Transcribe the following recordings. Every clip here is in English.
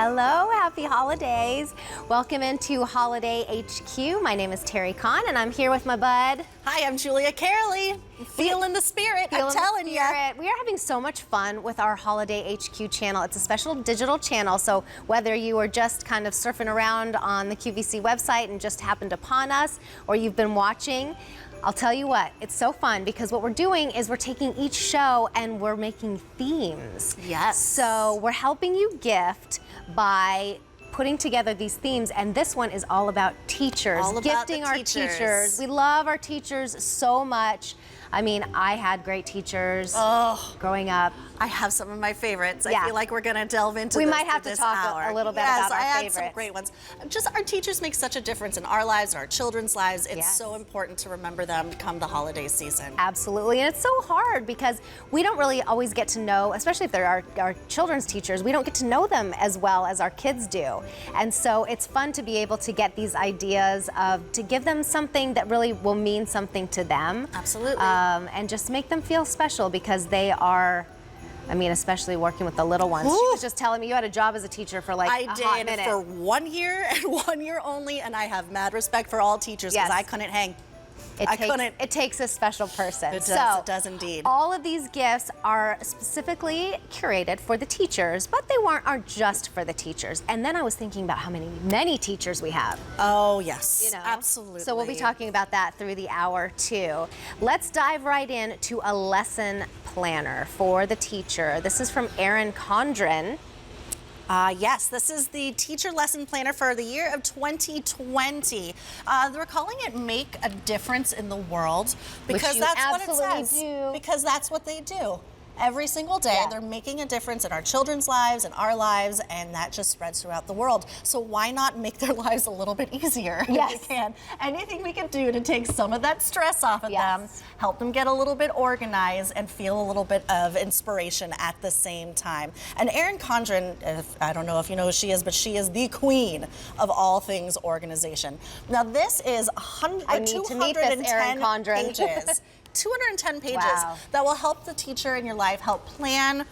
Hello, happy holidays. Welcome into Holiday HQ. My name is Terry Kahn and I'm here with my bud. Hi, I'm Julia Carolee. Feeling the spirit, I'm telling you. We are having so much fun with our Holiday HQ channel. It's a special digital channel, so whether you are just kind of surfing around on the QVC website and just happened upon us, or you've been watching, I'll tell you what, it's so fun because what we're doing is we're taking each show and we're making themes. Yes. So we're helping you gift by putting together these themes, and this one is all about teachers. All about gifting our teachers. We love our teachers so much. I mean, I had great teachers growing up. I have some of my favorites. Yeah. I feel like we're going to delve into We this might have to talk a little bit about our I favorites. had some great ones. Just our teachers make such a difference in our lives and our children's lives. It's Yes. so important to remember them come the holiday season. Absolutely, and it's so hard because we don't really always get to know, especially if they're our children's teachers, we don't get to know them as well as our kids do. And so it's fun to be able to get these ideas to give them something that really will mean something to them. Absolutely. And just make them feel special because they are, I mean, especially working with the little ones. She was just telling me you had a job as a teacher for like a hot minute. For 1 year and 1 year only, and I have mad respect for all teachers because I couldn't hang. It takes a special person. It does indeed. All of these gifts are specifically curated for the teachers, but they aren't just for the teachers. And then I was thinking about how many teachers we have. Oh, yes. You know? Absolutely. So we'll be talking about that through the hour too. Let's dive right in to a lesson planner for the teacher. This is from Erin Condren. Yes, this is the teacher lesson planner for the year of 2020. We're calling it Make a Difference in the World because that's what it says. Because that's what they do. Every single day, they're making a difference in our children's lives and our lives, and that just spreads throughout the world. So why not make their lives a little bit easier if we can? Anything we can do to take some of that stress off of them, help them get a little bit organized and feel a little bit of inspiration at the same time. And Erin Condren, I don't know if you know who she is, but she is the queen of all things organization. Now this is 210 pages. 210 pages that will help the teacher in your life help plan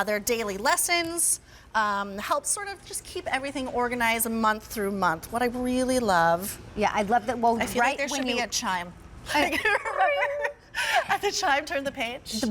their daily lessons, help sort of just keep everything organized month through month. What I really love. Yeah, I love that. Well, I feel like there should be a chime. Remember? At the chime, turn the page.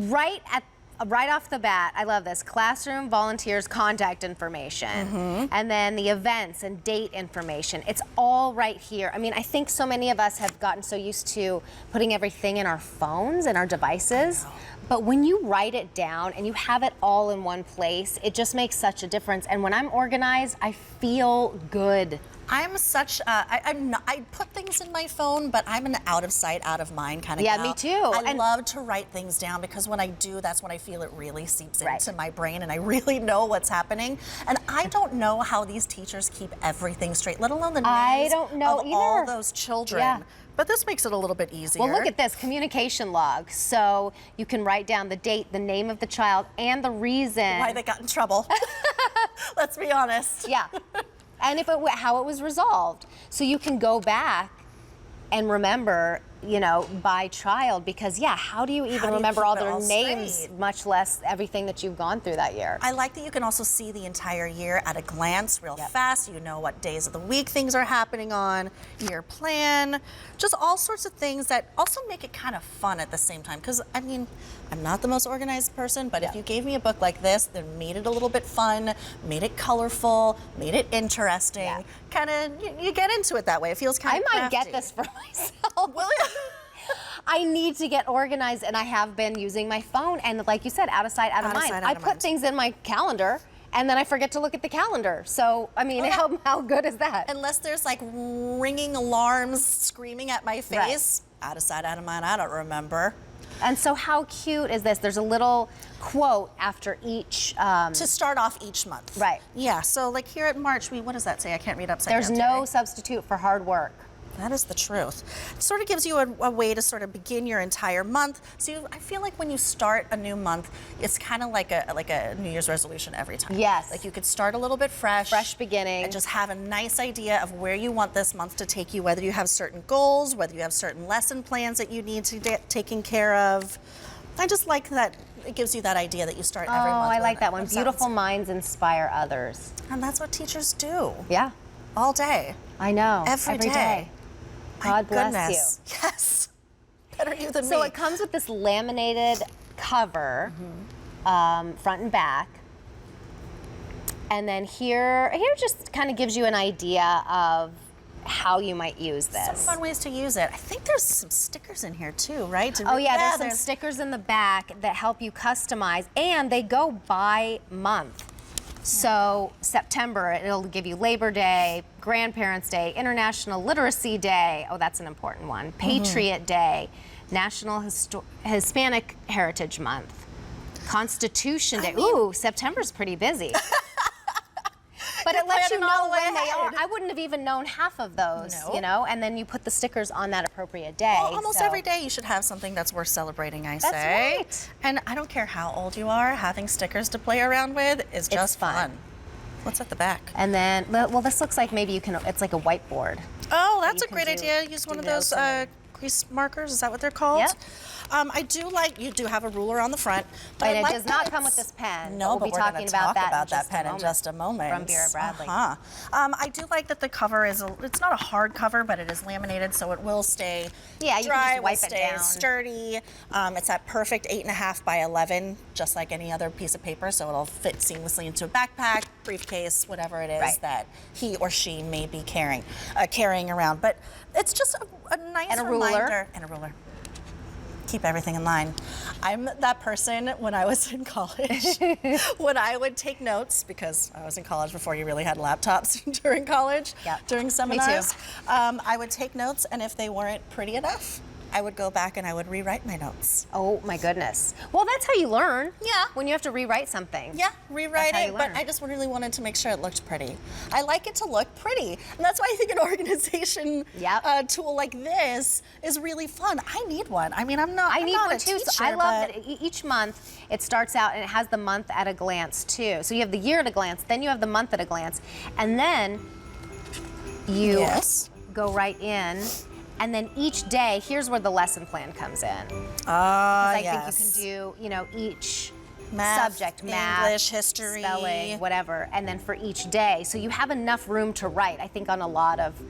Right off the bat, I love this. Classroom, volunteers, contact information, and then the events and date information. It's all right here. I mean, I think so many of us have gotten so used to putting everything in our phones and our devices. But when you write it down and you have it all in one place, it just makes such a difference. And when I'm organized, I feel good. I'm such, I put things in my phone, but I'm an out of sight, out of mind kind of gal. Yeah, me too. I love to write things down because when I do, that's when I feel it really seeps into my brain and I really know what's happening. And I don't know how these teachers keep everything straight, let alone the names of all those children. Yeah. But this makes it a little bit easier. Well, look at this, communication log. So you can write down the date, the name of the child, and the reason. Why they got in trouble. Let's be honest. Yeah. And how it was resolved. So you can go back and remember, you know, by child, because how do you even remember all their names, much less everything that you've gone through that year? I like that you can also see the entire year at a glance real fast. You know what days of the week things are happening on, year plan, just all sorts of things that also make it kind of fun at the same time. Because, I mean, I'm not the most organized person, but if you gave me a book like this that made it a little bit fun, made it colorful, made it interesting, kind of, you get into it that way. It feels kind of crafty. I might get this for myself. Will you? I need to get organized, and I have been using my phone, and like you said, out of sight, out of mind. I put things in my calendar, and then I forget to look at the calendar. So, I mean, how good is that? Unless there's like ringing alarms screaming at my face, out of sight, out of mind, I don't remember. And so how cute is this? There's a little quote after each... to start off each month. Right. Yeah, so like here at March, what does that say? I can't read upside down. There's no substitute for hard work. That is the truth. It sort of gives you a way to sort of begin your entire month. So I feel like when you start a new month, it's kind of like a New Year's resolution every time. Yes. Like you could start a little bit fresh. Fresh beginning. And just have a nice idea of where you want this month to take you, whether you have certain goals, whether you have certain lesson plans that you need to get taken care of. I just like that it gives you that idea that you start every month. Oh, I like that one. with Beautiful minds inspire others. And that's what teachers do. Yeah. All day. I know. Every day. God bless Goodness. you. Yes. Better you than me. So it comes with this laminated cover, front and back. And then here just kind of gives you an idea of how you might use this. Some fun ways to use it. I think there's some stickers in here too, right? Oh yeah, there's some stickers in the back that help you customize, and they go by month. So September, it'll give you Labor Day, Grandparents' Day, International Literacy Day. Oh, that's an important one. Patriot Day, National Hispanic Heritage Month, Constitution Day. Ooh, September's pretty busy. But it lets you know when they are. I wouldn't have even known half of those, you know, and then you put the stickers on that appropriate day. Well, almost every day you should have something that's worth celebrating, I say. That's right. And I don't care how old you are, having stickers to play around with is just fun. What's at the back? And then, well, this looks like maybe you can, it's like a whiteboard. Oh, that's a great idea. Use one of those crease markers, is that what they're called? Yep. I do like, you do have a ruler on the front. But it does not come with this pen. No, we'll but be we're talking talk about that pen in just a moment. From Vera Bradley. I do like that the cover is, it's not a hard cover, but it is laminated, so it will stay dry, you can just wipe it stay down. Sturdy. It's that perfect 8.5 by 11, just like any other piece of paper, so it'll fit seamlessly into a backpack, briefcase, whatever it is that he or she may be carrying around. But it's just a nice reminder. And a ruler. Keep everything in line. I'm that person when I was in college, when I would take notes, because I was in college before you really had laptops during college, during seminars. Me too. I would take notes, and if they weren't pretty enough, I would go back and I would rewrite my notes. Oh my goodness. Well, that's how you learn. Yeah. When you have to rewrite something. Yeah, rewrite it, but I just really wanted to make sure it looked pretty. I like it to look pretty, and that's why I think an organization tool like this is really fun. I need one. I mean, I'm not I need one too. Teacher, so I love that each month it starts out and it has the month at a glance too. So you have the year at a glance, then you have the month at a glance, and then you go right in. And then each day, here's where the lesson plan comes in. I think you can do, you know, each subject, math, English, history, spelling, whatever, and then for each day. So you have enough room to write. I think on a lot of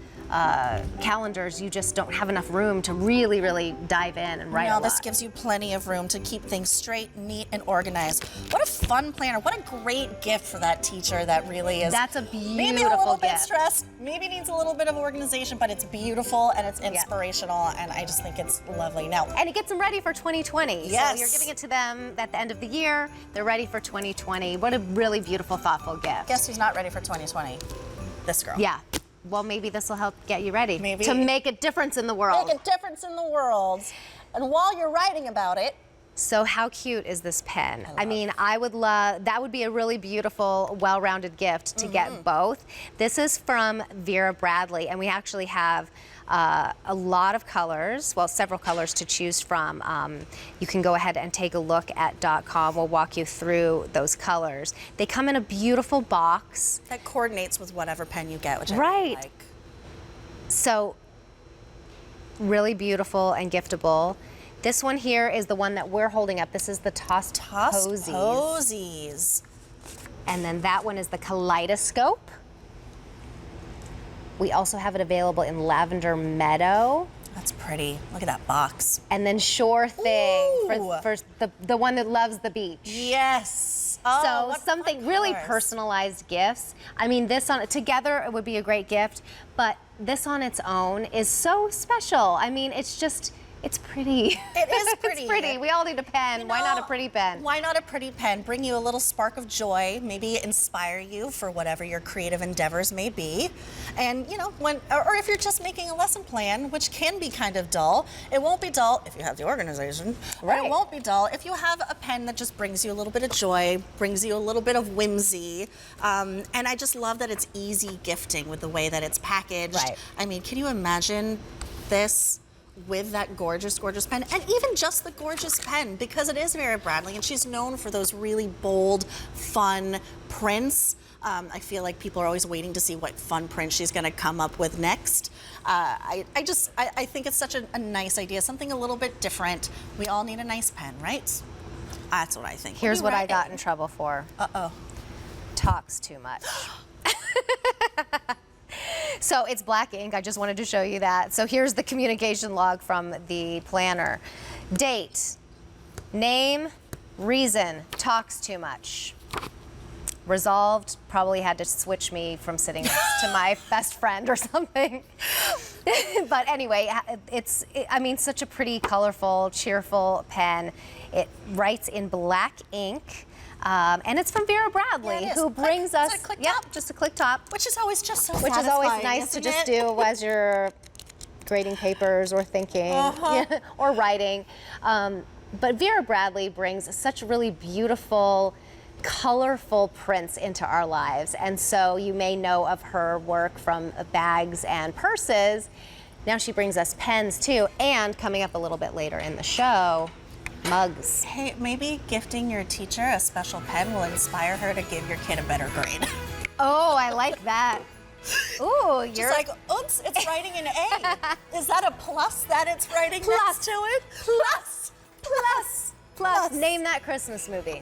calendars, you just don't have enough room to really, really dive in and write a lot. This gives you plenty of room to keep things straight, neat, and organized. What a fun planner. What a great gift for that teacher that really is. That's a beautiful maybe a little bit stressed, maybe needs a little bit of organization, but it's beautiful and it's inspirational, and I just think it's lovely. Now, and it gets them ready for 2020. Yes. So you're giving it to them at the end of the year. They're ready for 2020. What a really beautiful, thoughtful gift. Guess who's not ready for 2020? This girl. Yeah. Well, maybe this will help get you ready. Maybe. To make a difference in the world. Make a difference in the world. And while you're writing about it. So how cute is this pen? I mean, I would love, that would be a really beautiful, well-rounded gift to get both. This is from Vera Bradley, and we actually have a lot of colors, well, several colors to choose from. You can go ahead and take a look at .com. We'll walk you through those colors. They come in a beautiful box. That coordinates with whatever pen you get, which I really like. So, really beautiful and giftable. This one here is the one that we're holding up. This is the Tote Posies. And then that one is the Kaleidoscope. We also have it available in Lavender Meadow. That's pretty. Look at that box. And then Sure Thing for the one that loves the beach. Yes. Oh, so something really personalized gifts. I mean, this on together it would be a great gift, but this on its own is so special. I mean, it's just. It's pretty. It is pretty. It's pretty. We all need a pen. Why not a pretty pen? Why not a pretty pen? Bring you a little spark of joy, maybe inspire you for whatever your creative endeavors may be. And you know, or if you're just making a lesson plan, which can be kind of dull, it won't be dull if you have the organization. Right. It won't be dull if you have a pen that just brings you a little bit of joy, brings you a little bit of whimsy. And I just love that it's easy gifting with the way that it's packaged. Right. I mean, can you imagine this with that gorgeous, gorgeous pen, and even just the gorgeous pen, because it is Vera Bradley, and she's known for those really bold, fun prints. I feel like people are always waiting to see what fun print she's going to come up with next. I think it's such a nice idea, something a little bit different. We all need a nice pen, right? That's what I think. Here's what I got in trouble for. Uh-oh. Talks too much. So it's black ink. I just wanted to show you that. So here's the communication log from the planner. Date, name, reason, talks too much. Resolved, probably had to switch me from sitting next to my best friend or something. But anyway, I mean, such a pretty, colorful, cheerful pen. It writes in black ink. And it's from Vera Bradley, who brings us, just a click top. Which is always just so Which is always nice to just do as you're grading papers or thinking or writing. But Vera Bradley brings such really beautiful, colorful prints into our lives. And so you may know of her work from bags and purses. Now she brings us pens too, and coming up a little bit later in the show, mugs. Hey, maybe gifting your teacher a special pen will inspire her to give your kid a better grade. Oh, I like that. Ooh, you're like, oops, it's writing an A. Is that a plus that it's writing next to it? Plus. Name that Christmas movie.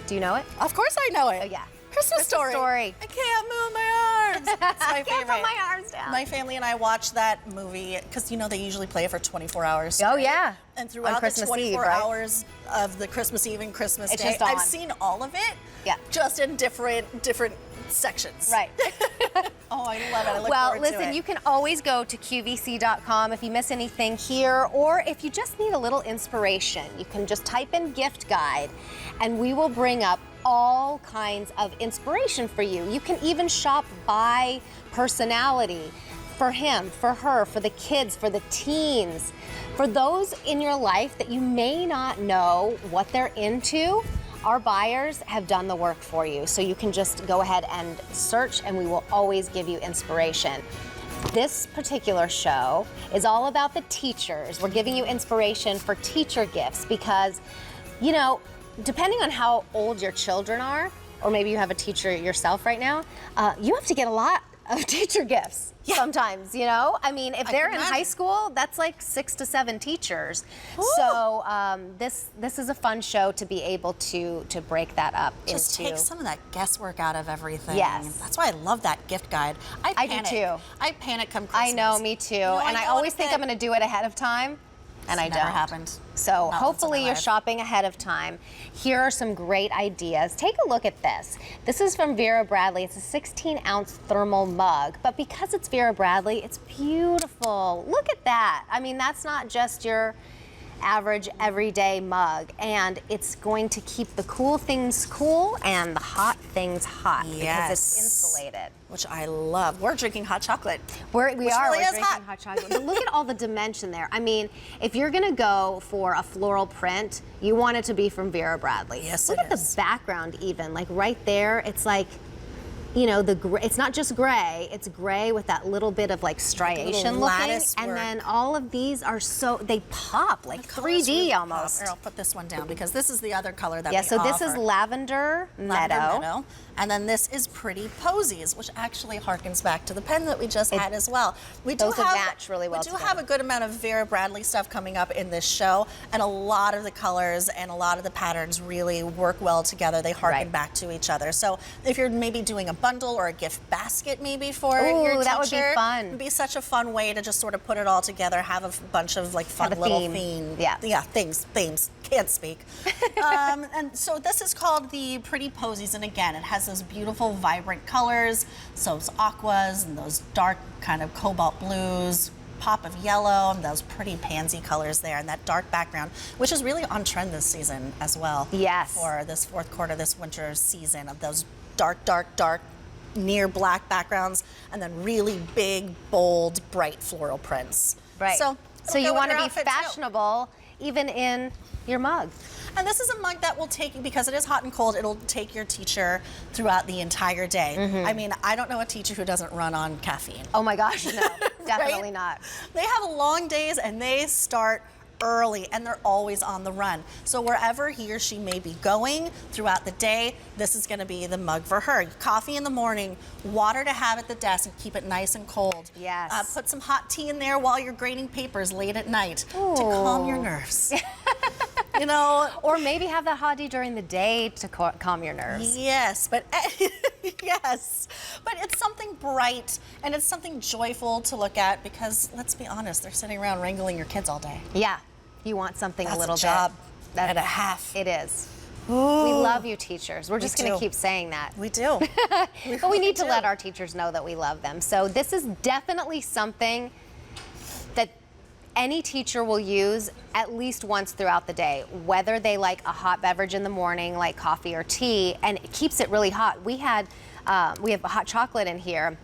Do you know it? Of course I know it. Oh, yeah. Christmas Story. I can't move my arms. That's my favorite. I can't put my arms down. My family and I watch that movie because, you know, they usually play it for 24 hours. Oh, yeah. And throughout the 24 hours of the Christmas Eve and Christmas Day, I've seen all of it. Yeah. Just in different sections. Right. Oh, I love it. I look forward to it. Well, listen, you can always go to QVC.com if you miss anything here, or if you just need a little inspiration, you can just type in gift guide, and we will bring up all kinds of inspiration for you. You can even shop by personality, for him, for her, for the kids, for the teens, for those in your life that you may not know what they're into. Our buyers have done the work for you, so you can just go ahead and search, and we will always give you inspiration. This particular show is all about the teachers. We're giving you inspiration for teacher gifts because, you know, depending on how old your children are, or maybe you have a teacher yourself right now, you have to get a lot of teacher gifts sometimes, you know? I mean, if they're in high school, that's like 6 to 7 teachers. Ooh. So this is a fun show to be able to break that up. Just take some of that guesswork out of everything. Yes. That's why I love that gift guide. I do too. I panic come Christmas. I know, me too. And I always think I'm gonna do it ahead of time. And I don't. Never happened. So hopefully you're shopping ahead of time. Here are some great ideas. Take a look at this. This is from Vera Bradley. It's a 16-ounce thermal mug, but because it's Vera Bradley, it's beautiful. Look at that. I mean, that's not just your average everyday mug, and it's going to keep the cool things cool and the hot things hot because it's insulated. Which I love. We're drinking hot chocolate. We're drinking hot chocolate. But look at all the dimension there. I mean, if you're gonna go for a floral print, you want it to be from Vera Bradley. Yes, look at the background even, like right there, it's like, you know, it's not just gray, it's gray with that little bit of like striation looking. And then all of these are they pop like 3D almost. Here, I'll put this one down because this is the other color that we offer. This is Lavender Meadow. And then this is Pretty Posies, which actually harkens back to the pen that we just had as well. Those match really well together. We do have a good amount of Vera Bradley stuff coming up in this show, and a lot of the colors and a lot of the patterns really work well together. They harken back to each other. So if you're maybe doing a bundle or a gift basket maybe for your teacher, that would be fun. It'd be such a fun way to just sort of put it all together, have a bunch of like fun little themes. Themes. Can't speak. And so this is called the Pretty Posies, and again, it has those beautiful, vibrant colors, so those aquas and those dark kind of cobalt blues, pop of yellow, and those pretty pansy colors there, and that dark background, which is really on trend this season as well. Yes. For this fourth quarter, this winter season, of those dark, near black backgrounds, and then really big, bold, bright floral prints. Right. So you want to be fashionable, even in your mug. And this is a mug that will take, because it is hot and cold, it'll take your teacher throughout the entire day. I mean, I don't know a teacher who doesn't run on caffeine. Oh my gosh, no, definitely not. They have long days and they start early, and they're always on the run. So wherever he or she may be going throughout the day, this is gonna be the mug for her. Coffee in the morning, water to have at the desk and keep it nice and cold. Yes. Put some hot tea in there while you're grading papers late at night to calm your nerves. You know, or maybe have that hot tea during the day to calm your nerves. Yes, but yes, but it's something bright and it's something joyful to look at because let's be honest, they're sitting around wrangling your kids all day. Yeah, you want something That's a little a job bit. and a half. It is. Ooh. We love you, teachers. We're just going to keep saying that. We do. But we need to let our teachers know that we love them. So this is definitely something that any teacher will use at least once throughout the day, whether they like a hot beverage in the morning, like coffee or tea, and it keeps it really hot. We have a hot chocolate in here,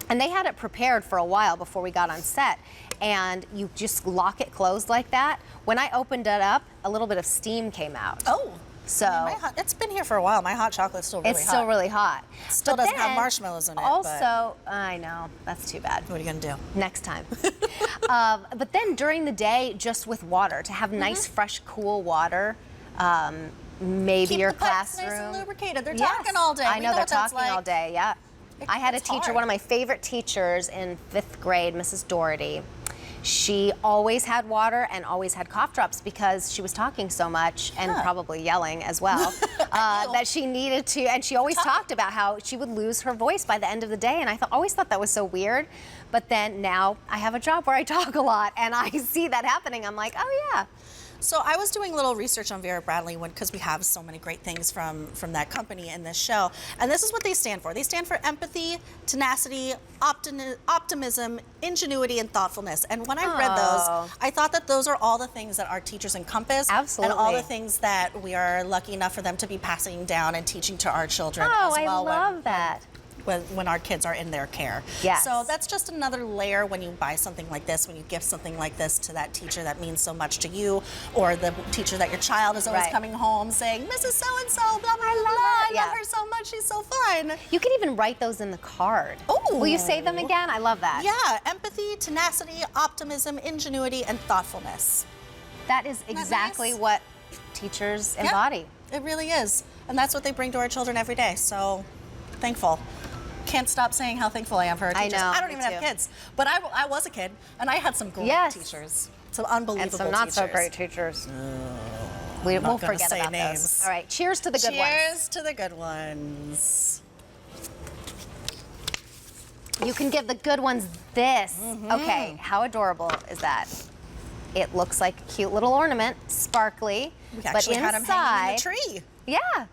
and they had it prepared for a while before we got on set, and you just lock it closed like that. When I opened it up, a little bit of steam came out. Oh. So it's been here for a while. My hot chocolate's still really hot. It's still really hot. Still doesn't have marshmallows in it. Also, I know, that's too bad. What are you gonna do? Next time. But then during the day, just with water, to have nice, fresh, cool water. Maybe Keep your the pipes classroom. nice and lubricated. They're talking all day. I know, they're talking like. all day. Yeah. I had a It's teacher, hard. one of my favorite teachers in 5th grade, Mrs. Doherty. She always had water and always had cough drops because she was talking so much and probably yelling as well that she needed to. And she always talked about how she would lose her voice by the end of the day. And I always thought that was so weird. But then now I have a job where I talk a lot and I see that happening. I'm like, oh yeah. So I was doing a little research on Vera Bradley because we have so many great things from that company in this show. And this is what they stand for. They stand for empathy, tenacity, optimism, ingenuity, and thoughtfulness. And when I read those, I thought that those are all the things that our teachers encompass. Absolutely. And all the things that we are lucky enough for them to be passing down and teaching to our children as well. I love that. When our kids are in their care. Yes. So that's just another layer when you buy something like this, when you gift something like this to that teacher that means so much to you, or the teacher that your child is always coming home saying, Mrs. So-and-so, blah, blah, blah, I love her so much, she's so fun. You can even write those in the card. Oh. Will you say them again? I love that. Yeah, empathy, tenacity, optimism, ingenuity, and thoughtfulness. That is exactly what teachers embody. It really is. And that's what they bring to our children every day. So thankful. Can't stop saying how thankful I am for our teachers. I know, I don't even have kids, but I was a kid, and I had some great teachers. Some unbelievable teachers. And some not so great teachers. We'll forget about names. those. All right, cheers to the good ones. Cheers to the good ones. You can give the good ones this. Okay, how adorable is that? It looks like a cute little ornament, sparkly, we actually had them hanging in the tree. Yeah.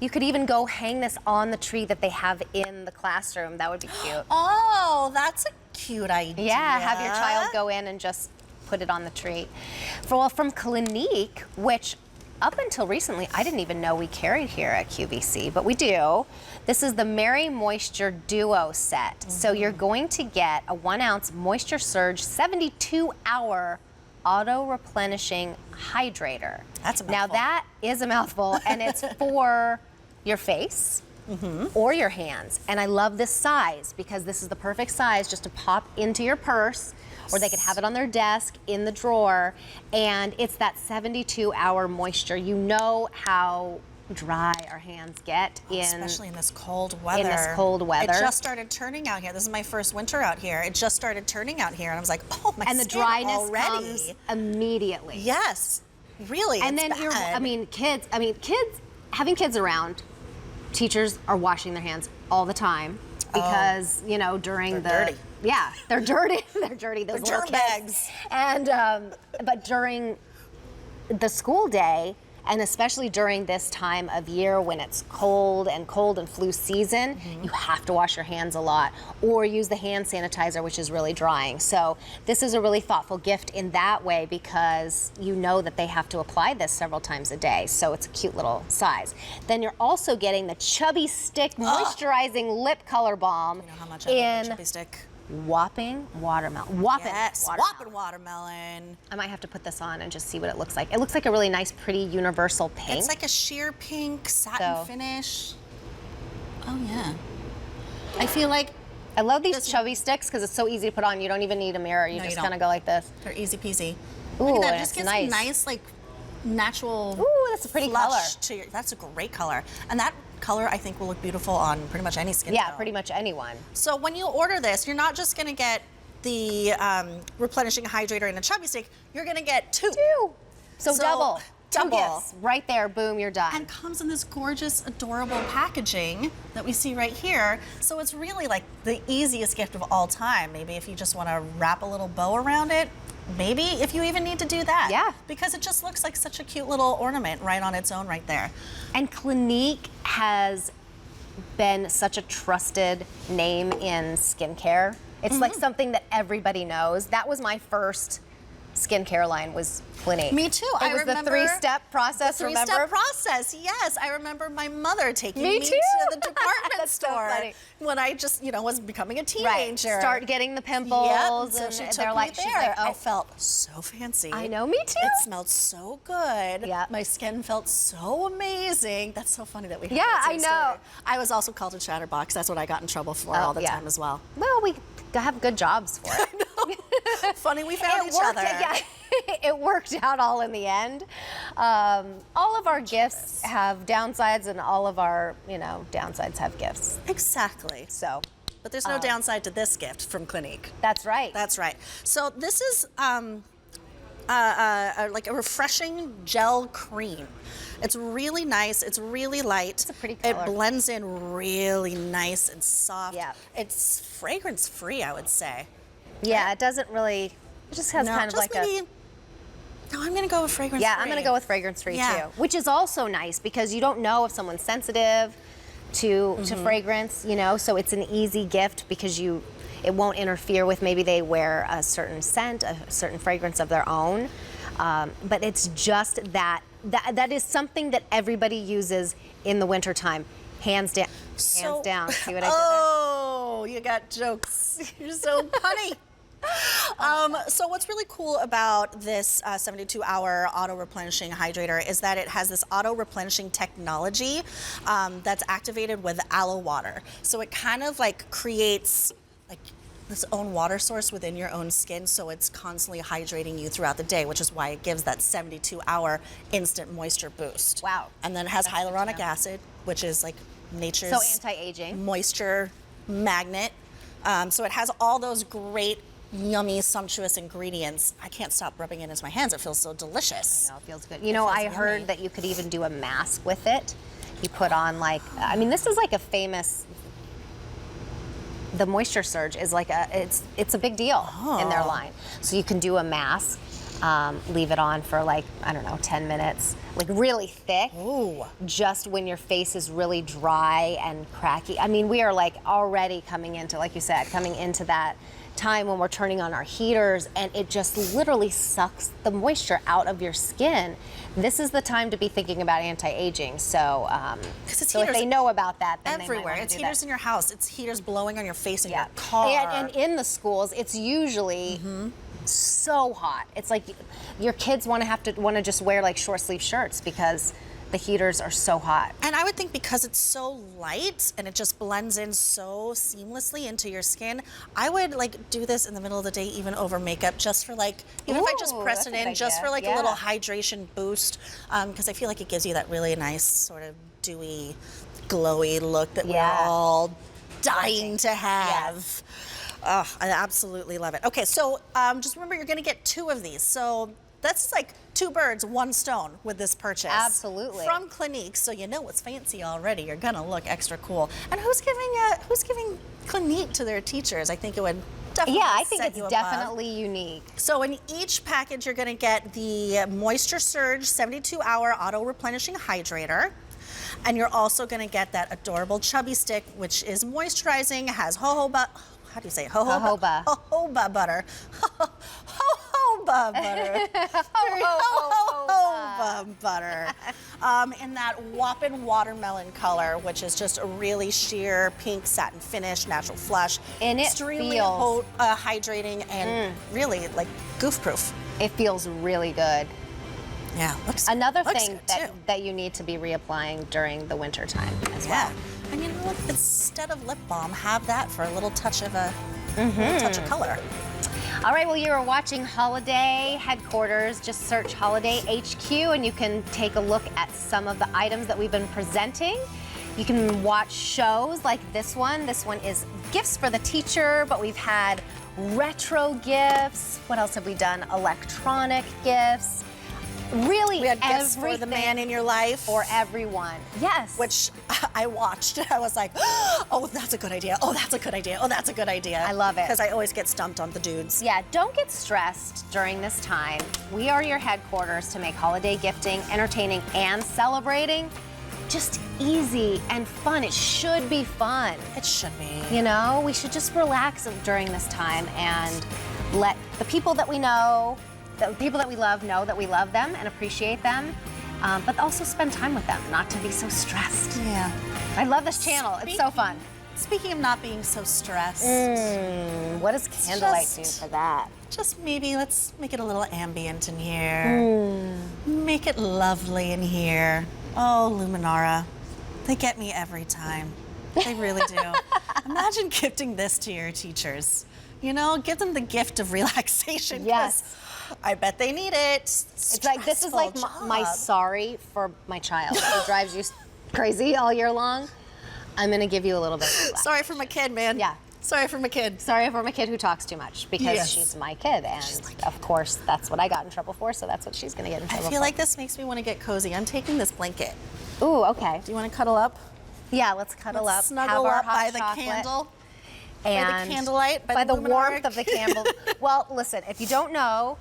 You could even go hang this on the tree that they have in the classroom. That would be cute. Oh, that's a cute idea. Yeah, have your child go in and just put it on the tree. Well, from Clinique, which up until recently, I didn't even know we carried here at QVC, but we do. This is the Mary Moisture Duo set. So you're going to get a 1 ounce Moisture Surge 72-hour auto-replenishing hydrator. That's a mouthful. Now that is a mouthful, and it's for your face or your hands. And I love this size because this is the perfect size just to pop into your purse, or they could have it on their desk, in the drawer, and it's that 72-hour moisture. You know how dry our hands get especially in this cold weather. It just started turning out here. This is my first winter out here. It just started turning out here, and I was like, oh, my and the skin dryness already. comes immediately. Yes, really. And it's then bad. kids, having kids around, teachers are washing their hands all the time because, you know, during dirty. Yeah, they're dirty. They're dirty, those They're little germ kids. bags. And, but during the school day, and especially during this time of year when it's cold and flu season, you have to wash your hands a lot or use the hand sanitizer, which is really drying. So this is a really thoughtful gift in that way because you know that they have to apply this several times a day. So it's a cute little size. Then you're also getting the Chubby Stick Moisturizing Lip Color Balm You know how much I love in the Chubby Stick. Whopping Watermelon. Yes, Whopping Watermelon. I might have to put this on and just see what it looks like. It looks like a really nice, pretty universal pink. It's like a sheer pink satin finish. Oh yeah. I feel like I love these Chubby sticks because it's so easy to put on. You don't even need a mirror. You just kind of go like this. they're easy peasy. Ooh, Look at that. and It just it's gives nice. a nice like natural. Ooh, that's a pretty color. flush to your, that's a great color. And that color I think will look beautiful on pretty much any skin tone. Pretty much anyone. So when you order this, you're not just gonna get the replenishing hydrator and a Chubby stick, you're gonna get two. So double. 2 gifts right there, boom, you're done. And comes in this gorgeous, adorable packaging that we see right here. So it's really like the easiest gift of all time. Maybe if you just want to wrap a little bow around it, maybe if you even need to do that. Yeah. Because it just looks like such a cute little ornament right on its own right there. And Clinique has been such a trusted name in skincare. It's like something that everybody knows. That was my first skincare line, was Clinique. Me too. It was the 3-step process, the 3-step process, yes. I remember my mother taking me to the department That's store so funny. when I just, was becoming a teenager. Right. Start getting the pimples. Yep. So and she took they're me like, there. she's like, oh. I felt so fancy. I know, me too. It smelled so good. Yeah. My skin felt so amazing. That's so funny that we have Yeah, that same I know. story. I was also called a chatterbox. That's what I got in trouble for all the time as well. Well, we have good jobs for it. Funny we found each other. Yeah, it worked out all in the end. All of our gifts have downsides, and all of our, downsides have gifts. Exactly. So, but there's no downside to this gift from Clinique. That's right. That's right. So this is like a refreshing gel cream. It's really nice. It's really light. It's a pretty color. It blends in really nice and soft. Yeah. It's fragrance free, I would say. Yeah, it doesn't really. It just has kind of like maybe, No, I'm gonna go with fragrance free. Yeah, I'm gonna go with fragrance free Yeah. too, which is also nice because you don't know if someone's sensitive to fragrance, so it's an easy gift because it won't interfere with maybe they wear a certain scent, a certain fragrance of their own. But it's just that is something that everybody uses in the wintertime. Hands down. Hands down. See what I did there? Oh, you got jokes. You're so punny. So what's really cool about this 72-hour auto-replenishing hydrator is that it has this auto-replenishing technology that's activated with aloe water. So it kind of like creates like this own water source within your own skin, so it's constantly hydrating you throughout the day, which is why it gives that 72-hour instant moisture boost. Wow. And then it has hyaluronic acid, which is like nature's anti-aging moisture magnet. So it has all those great, yummy, sumptuous ingredients. I can't stop rubbing it into my hands. It feels so delicious. I know, it feels good. I heard that you could even do a mask with it. You put on this is like a famous. The Moisture Surge is like it's a big deal in their line. So you can do a mask, leave it on for 10 minutes, like really thick. Ooh. Just when your face is really dry and cracky. I mean, we are already coming into, like you said, that time when we're turning on our heaters and it just literally sucks the moisture out of your skin. This is the time to be thinking about anti-aging. So, so if they know about that, then everywhere. It's heaters in your house. It's heaters blowing on your face in your car. And in the schools, it's usually so hot. It's like your kids want to just wear short sleeve shirts because the heaters are so hot. And I would think because it's so light and it just blends in so seamlessly into your skin, I would do this in the middle of the day, even over makeup, just for even if I just press it in, just for a little hydration boost, because I feel like it gives you that really nice sort of dewy, glowy look that we're all dying to have. Yes. Oh, I absolutely love it. Okay, so just remember you're gonna get 2 of these. So that's like 2 birds, 1 stone with this purchase. Absolutely. From Clinique, so you know it's fancy already. You're gonna look extra cool. And who's giving Clinique to their teachers? I think it would definitely I think set it's definitely unique. So in each package, you're gonna get the Moisture Surge 72-hour auto-replenishing hydrator. And you're also gonna get that adorable Chubby stick, which is moisturizing, has jojoba. How do you say it? Jojoba. Jojoba butter. Jojoba butter. Jojoba butter. In that whopping watermelon color, which is just a really sheer pink satin finish, natural flush. And it extremely feels hydrating and really goof-proof. It feels really good. Yeah, Another thing that you need to be reapplying during the winter time as well. And instead of lip balm, have that for a little touch of color. All right, well, you are watching Holiday Headquarters. Just search Holiday HQ and you can take a look at some of the items that we've been presenting. You can watch shows like this one. This one is gifts for the teacher, but we've had retro gifts. What else have we done? Electronic gifts. Really, we had gifts for the man in your life. For everyone. Yes. Which I watched. I was like, oh, that's a good idea. Oh, that's a good idea. Oh, that's a good idea. I love it. Because I always get stumped on the dudes. Yeah, don't get stressed during this time. We are your headquarters to make holiday gifting, entertaining, and celebrating just easy and fun. It should be fun. It should be. You know, we should just relax during this time and let the people that we know, the people that we love know that we love them and appreciate them, but also spend time with them, not to be so stressed. Yeah. I love this channel. It's so fun. Speaking of not being so stressed. What does candlelight do for that? Just maybe let's make it a little ambient in here. Make it lovely in here. Oh, Luminaire, they get me every time. They really do. Imagine gifting this to your teachers. You know, give them the gift of relaxation. Yes. I bet they need it. It's like, this is like my sorry for my child who drives you crazy all year long. I'm gonna give you a little bit of relaxation. Sorry for my kid, man. Yeah. Sorry for my kid. Sorry for my kid who talks too much, because she's my kid, and of course that's what I got in trouble for, so that's what she's gonna get in trouble for. I feel like this makes me want to get cozy. I'm taking this blanket. Ooh, okay. Do you want to cuddle up? Yeah, let's cuddle up. Snuggle have our up hot by the chocolate, candle. and by the candlelight. by the warmth of the candle. Well, listen, if you don't know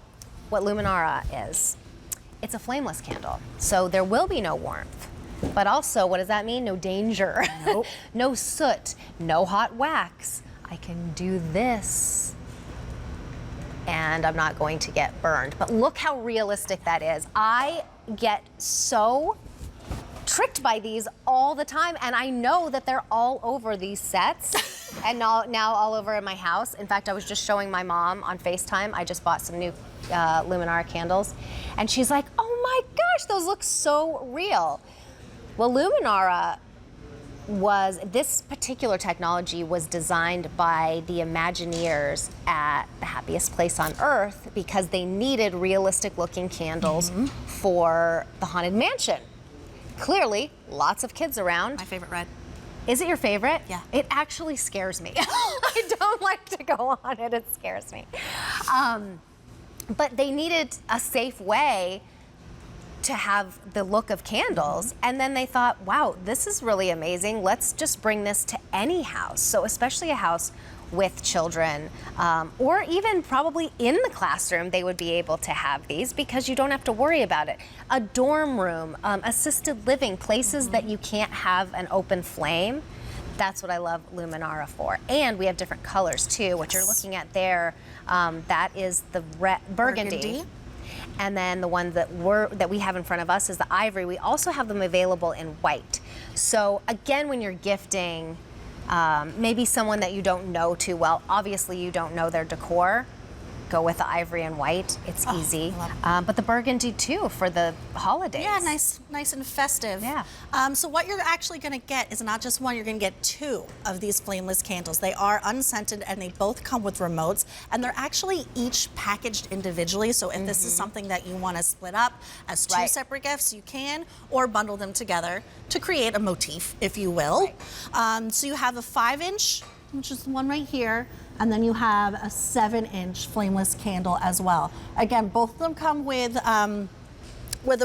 what Luminaire is, it's a flameless candle, so there will be no warmth. But also, what does that mean? No danger. Nope. No soot, no hot wax. I can do this and I'm not going to get burned. But look how realistic that is. I get so tricked by these all the time, and I know that they're all over these sets and now all over in my house. In fact, I was just showing my mom on FaceTime. I just bought some new Luminaire candles, and she's like, oh my gosh, those look so real. Well, Luminaire this particular technology was designed by the Imagineers at the happiest place on earth because they needed realistic looking candles for the Haunted Mansion. Clearly, lots of kids around. My favorite red. Is it your favorite? Yeah. It actually scares me. I don't like to go on it, it scares me. But they needed a safe way to have the look of candles, and then they thought, wow, this is really amazing. Let's just bring this to any house. So especially a house with children, or even probably in the classroom, they would be able to have these because you don't have to worry about it. A dorm room, assisted living, places that you can't have an open flame. That's what I love Luminaire for. And we have different colors too. What you're looking at there, that is the burgundy. And then the one that we have in front of us is the ivory. We also have them available in white. So again, when you're gifting maybe someone that you don't know too well, obviously you don't know their decor, go with the ivory and white. It's easy. But the burgundy too for the holidays. Yeah, nice and festive. Yeah. So what you're actually going to get is not just one, you're going to get two of these flameless candles. They are unscented and they both come with remotes, and they're actually each packaged individually. So if this is something that you want to split up as two separate gifts, you can, or bundle them together to create a motif, if you will. So you have a 5-inch, which is the one right here, and then you have a 7-inch flameless candle as well. Again, both of them come with a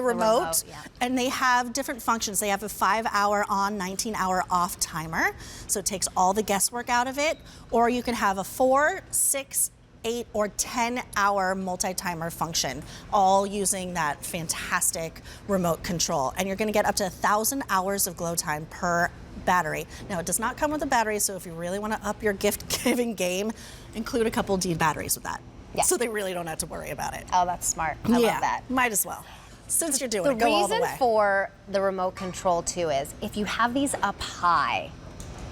remote, and they have different functions. They have a 5-hour on, 19-hour off timer, so it takes all the guesswork out of it. Or you can have a 4, 6, 8, or 10-hour multi-timer function, all using that fantastic remote control. And you're gonna get up to 1,000 hours of glow time per battery. Now, it does not come with a battery, so if you really want to up your gift-giving game, include a couple D batteries with that. Yeah. So they really don't have to worry about it. Oh, that's smart. I love that. Might as well. Since you're doing it, go all the way. The reason for the remote control, too, is if you have these up high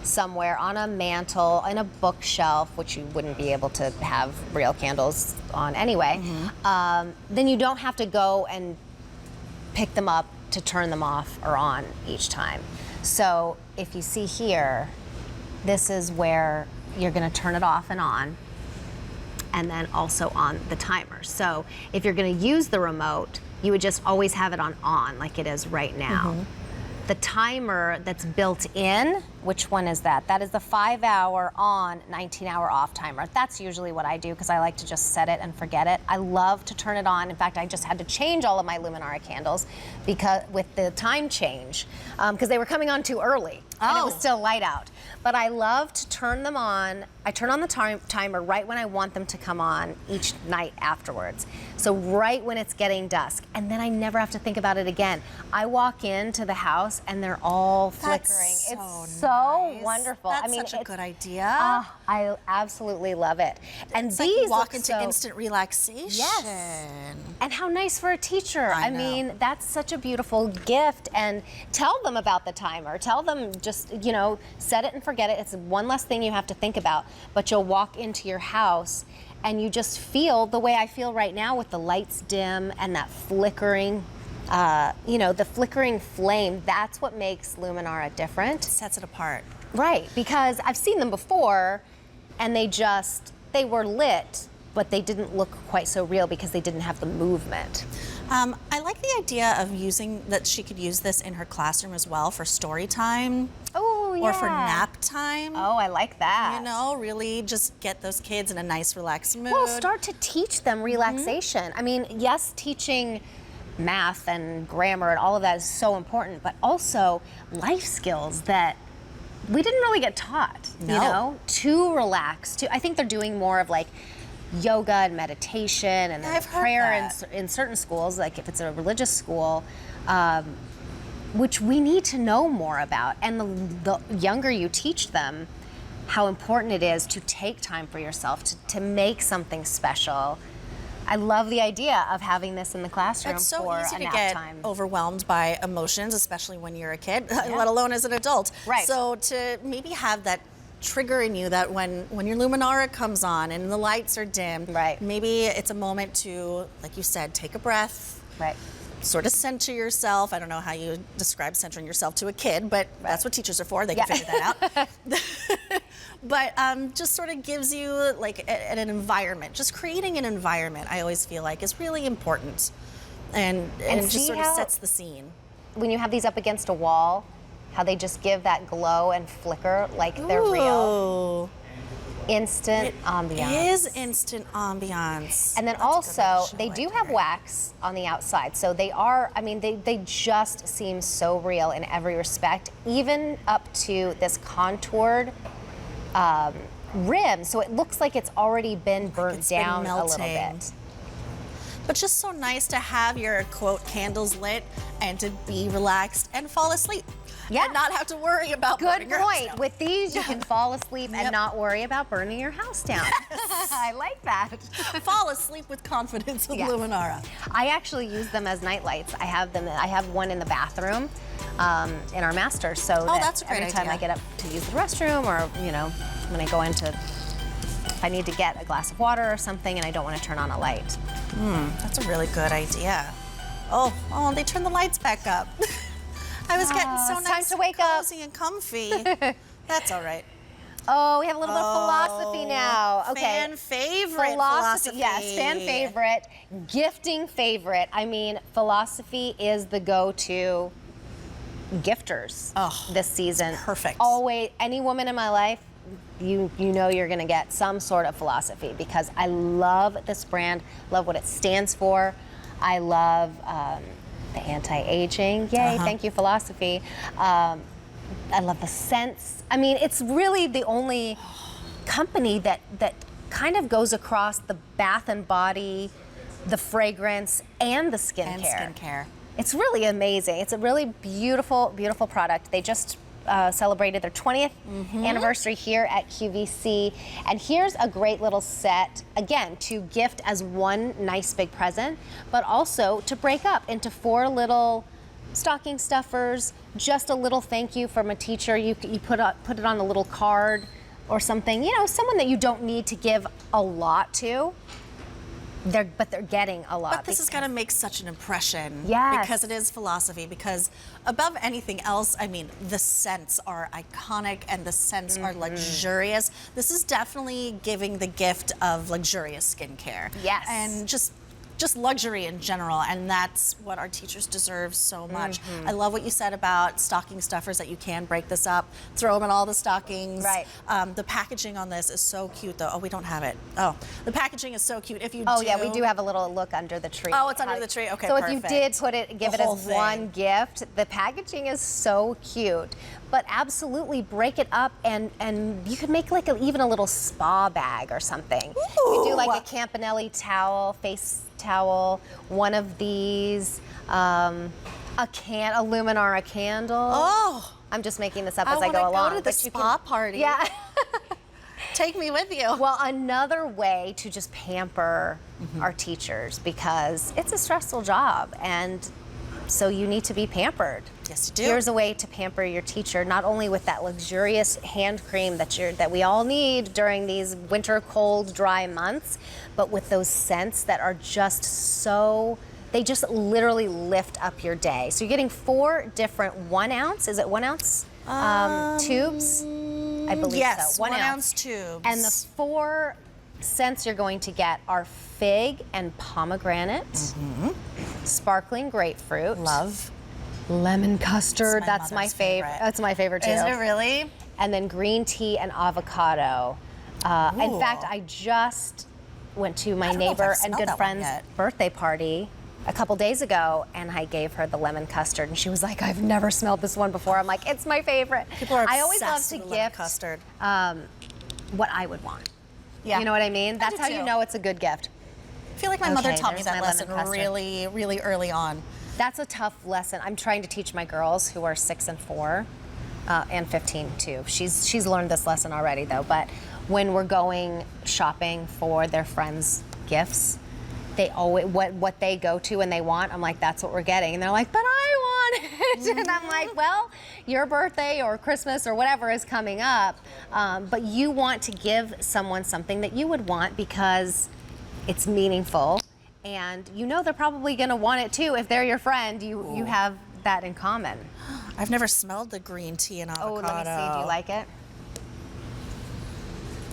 somewhere on a mantle, in a bookshelf, which you wouldn't be able to have real candles on anyway, then you don't have to go and pick them up to turn them off or on each time. So if you see here, this is where you're gonna turn it off and on, and then also on the timer. So if you're gonna use the remote, you would just always have it on like it is right now. the timer that's built in, which one is that? That is the 5-hour on, 19-hour off timer. That's usually what I do because I like to just set it and forget it. I love to turn it on. In fact, I just had to change all of my Luminaire candles because with the time change, because they were coming on too early and it was still light out. But I love to turn them on. I turn on the timer right when I want them to come on each night afterwards. So right when it's getting dusk, and then I never have to think about it again. I walk into the house and they're all flickering. It's so wonderful. That's such a good idea. I absolutely love it. And it's these like you walk into instant relaxation. Yes. And how nice for a teacher. I mean, that's such a beautiful gift. And tell them about the timer. Tell them just, you know, set it and forget it. It's one less thing you have to think about. But you'll walk into your house and you just feel the way I feel right now with the lights dim and that flickering, you know, the flickering flame. That's what makes Luminaire different. Sets it apart. Right, because I've seen them before and they were lit, but they didn't look quite so real because they didn't have the movement. I like the idea of that she could use this in her classroom as well for story time. Oh, yeah. Or for nap time. Oh, I like that. You know, really just get those kids in a nice, relaxed mood. Well, start to teach them relaxation. I mean, yes, teaching math and grammar and all of that is so important, but also life skills that we didn't really get taught, you know, to relax. I think they're doing more of like yoga and meditation and prayer in certain schools, like if it's a religious school, which we need to know more about. And the younger you teach them how important it is to take time for yourself, to make something special. I love the idea of having this in the classroom it's so for easy a to nap get time. Overwhelmed by emotions, especially when you're a kid, let alone as an adult. Right. So to maybe have that trigger in you that when your Luminaire comes on and the lights are dim, maybe it's a moment to, like you said, take a breath. Right. Sort of center yourself. I don't know how you describe centering yourself to a kid, but that's what teachers are for. They can figure that out. But just sort of gives you like an environment. Just creating an environment, I always feel like, is really important. And just sort of sets the scene. When you have these up against a wall, how they just give that glow and flicker like they're real. Instant ambiance. It is instant ambiance. And then also, they do have wax on the outside. So they are, I mean, they just seem so real in every respect, even up to this contoured rim. So it looks like it's already been burnt down a little bit. But just so nice to have your, quote, candles lit and to be relaxed and fall asleep. Yeah. And not have to worry about burning your house down. With these, you can fall asleep and not worry about burning your house down. I like that. Fall asleep with confidence with Luminaire. I actually use them as night lights. I have one in the bathroom in our master, so that's a great every time I get up to use the restroom, or you know, when I go into, if I need to get a glass of water or something and I don't want to turn on a light. That's a really good idea. Oh, they turned the lights back up. I was getting so nice time to wake and cozy and comfy. That's all right. Oh, we have a little bit of philosophy now. Okay. Fan favorite philosophy. Yes, fan favorite, gifting favorite. I mean, philosophy is the go-to gifters this season. Perfect. Always, any woman in my life, you know you're gonna get some sort of philosophy because I love this brand, love what it stands for. I love the anti-aging, yay, thank you, philosophy. I love the scents. I mean, it's really the only company that kind of goes across the bath and body, the fragrance, and the skincare. It's really amazing. It's a really beautiful, beautiful product. They just celebrated their 20th anniversary here at QVC. And here's a great little set, again, to gift as one nice big present, but also to break up into 4 little stocking stuffers, just a little thank you from a teacher. You put it on a little card or something, you know, someone that you don't need to give a lot to. But they're getting a lot. But this is going to make such an impression. Yes. Because it is philosophy. Because above anything else, I mean, the scents are iconic and the scents are luxurious. This is definitely giving the gift of luxurious skincare. Yes. And just just luxury in general, and that's what our teachers deserve so much. I love what you said about stocking stuffers, that you can break this up, throw them in all the stockings. Right. The packaging on this is so cute, though. Oh, we don't have it. Oh, the packaging is so cute. If you yeah, we do have a little look under the tree. Oh, it's under the tree. Okay, so perfect. if you did give it as one gift, the packaging is so cute. But absolutely break it up, and you could make like even a little spa bag or something. Ooh. You do like a Campanelli towel, face towel, one of these, a Luminaire candle. Oh, I'm just making this up as I go along. I want to go to the spa party. Yeah. Take me with you. Well, another way to just pamper our teachers, because it's a stressful job, and so you need to be pampered. Yes, you do. Here's a way to pamper your teacher, not only with that luxurious hand cream that we all need during these winter, cold, dry months, but with those scents that are just so, they just literally lift up your day. So you're getting 4 different 1 ounce, is it 1 ounce tubes? I believe yes, so. 1 ounce tubes. And the 4 scents you're going to get are fig and pomegranate, sparkling grapefruit. Love. Lemon custard, that's my mother's favorite. That's my favorite too. Is it really? And then green tea and avocado. In fact, I just went to my neighbor and good friend's birthday party a couple days ago, and I gave her the lemon custard, and she was like, "I've never smelled this one before." I'm like, "It's my favorite." People are I always love obsessed to with lemon gift custard. what I would want. Yeah. You know what I mean? That's do how too. you know it's a good gift. I feel like my mother taught me there's that my lesson lemon custard. really, really early on. That's a tough lesson. I'm trying to teach my girls who are 6 and 4, and 15 too. She's learned this lesson already though. But when we're going shopping for their friends' gifts, they always what they go to and they want. I'm like, that's what we're getting, and they're like, but I want it, and I'm like, well, your birthday or Christmas or whatever is coming up, but you want to give someone something that you would want because it's meaningful. And you know they're probably going to want it too. If they're your friend, you have that in common. I've never smelled the green tea and avocado. Oh, let me see. Do you like it?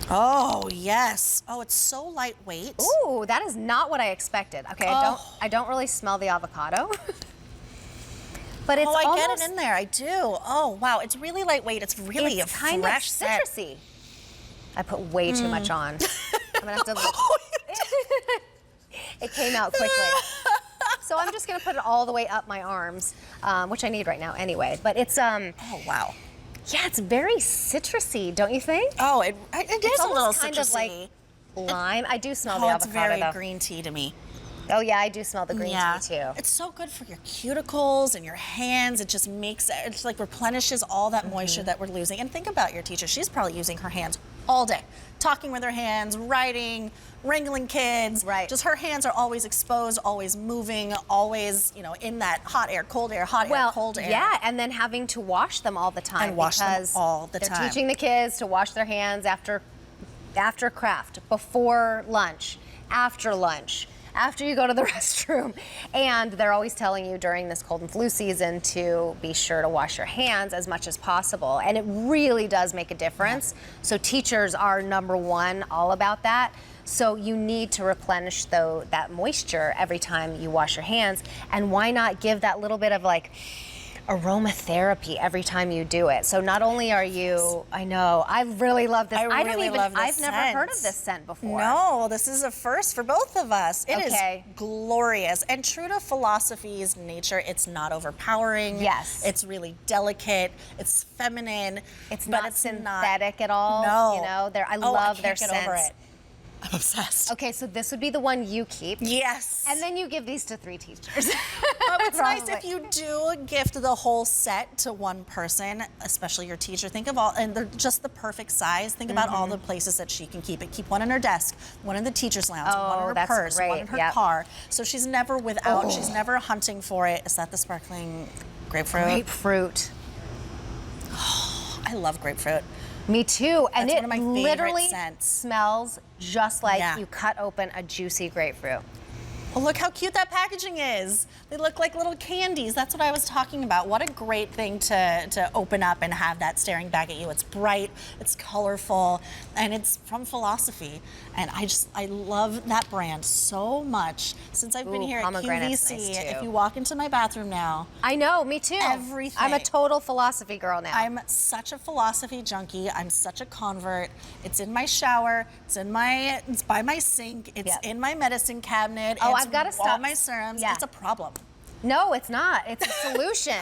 Oh, yes. Oh, it's so lightweight. Ooh, that is not what I expected. Okay, I don't really smell the avocado. But it's I almost, get it in there. I do. Oh, wow. It's really lightweight. It's really a kind fresh of scent. citrusy. I put way too much on. I'm gonna have to. It came out quickly. So I'm just gonna put it all the way up my arms, which I need right now anyway. But it's Oh, wow. yeah, it's very citrusy, don't you think? Oh, it is a little kind citrusy. of like lime. I do smell the Oh, avocado it's very though. green tea to me. Oh yeah, I do smell the green tea too. It's so good for your cuticles and your hands. It just makes it just like replenishes all that moisture that we're losing. And think about your teacher. She's probably using her hands all day, talking with her hands, writing, wrangling kids. Right. Just her hands are always exposed, always moving, always, in that hot air, cold air, hot air, cold air. Yeah, and then having to wash them all the time. And wash them because all the time. They're teaching the kids to wash their hands after craft, before lunch, after lunch, after you go to the restroom. And they're always telling you during this cold and flu season to be sure to wash your hands as much as possible. And it really does make a difference. So teachers are #1 all about that. So you need to replenish that moisture every time you wash your hands. And why not give that little bit of like aromatherapy every time you do it? So not only are you, I know, I really love this. I really love this I've never heard of scent. this scent before. No, this is a first for both of us. It is Okay. glorious. And true to philosophy's nature, it's not overpowering. Yes. It's really delicate. It's feminine. It's but not it's synthetic at all. No. You know, I I love their can't get over scents. it. I'm obsessed. Okay, so this would be the one you keep. Yes. And then you give these to 3 teachers. Oh, it's nice Probably. if you do gift the whole set to one person, especially your teacher. Think of all, and they're just the perfect size. Think about all the places that she can keep it. Keep one in her desk, one in the teacher's lounge, one in her that's purse, one in great. her Yep. car. So she's never without, she's never hunting for it. Is that the sparkling grapefruit? Grapefruit. I love grapefruit. Me too. And That's it one of my favorite literally scents. smells just like Yeah. you cut open a juicy grapefruit. Oh, look how cute that packaging is. They look like little candies. That's what I was talking about. What a great thing to open up and have that staring back at you. It's bright, it's colorful, and it's from Philosophy. And I love that brand so much. Since I've been here at QVC, nice if you walk into my bathroom now. I know, me too. Everything. I'm a total Philosophy girl now. I'm such a Philosophy junkie. I'm such a convert. It's in my shower. It's by my sink. It's in my medicine cabinet. Oh, I've got to stop. All my serums. Yeah. It's a problem. No, it's not. It's a solution.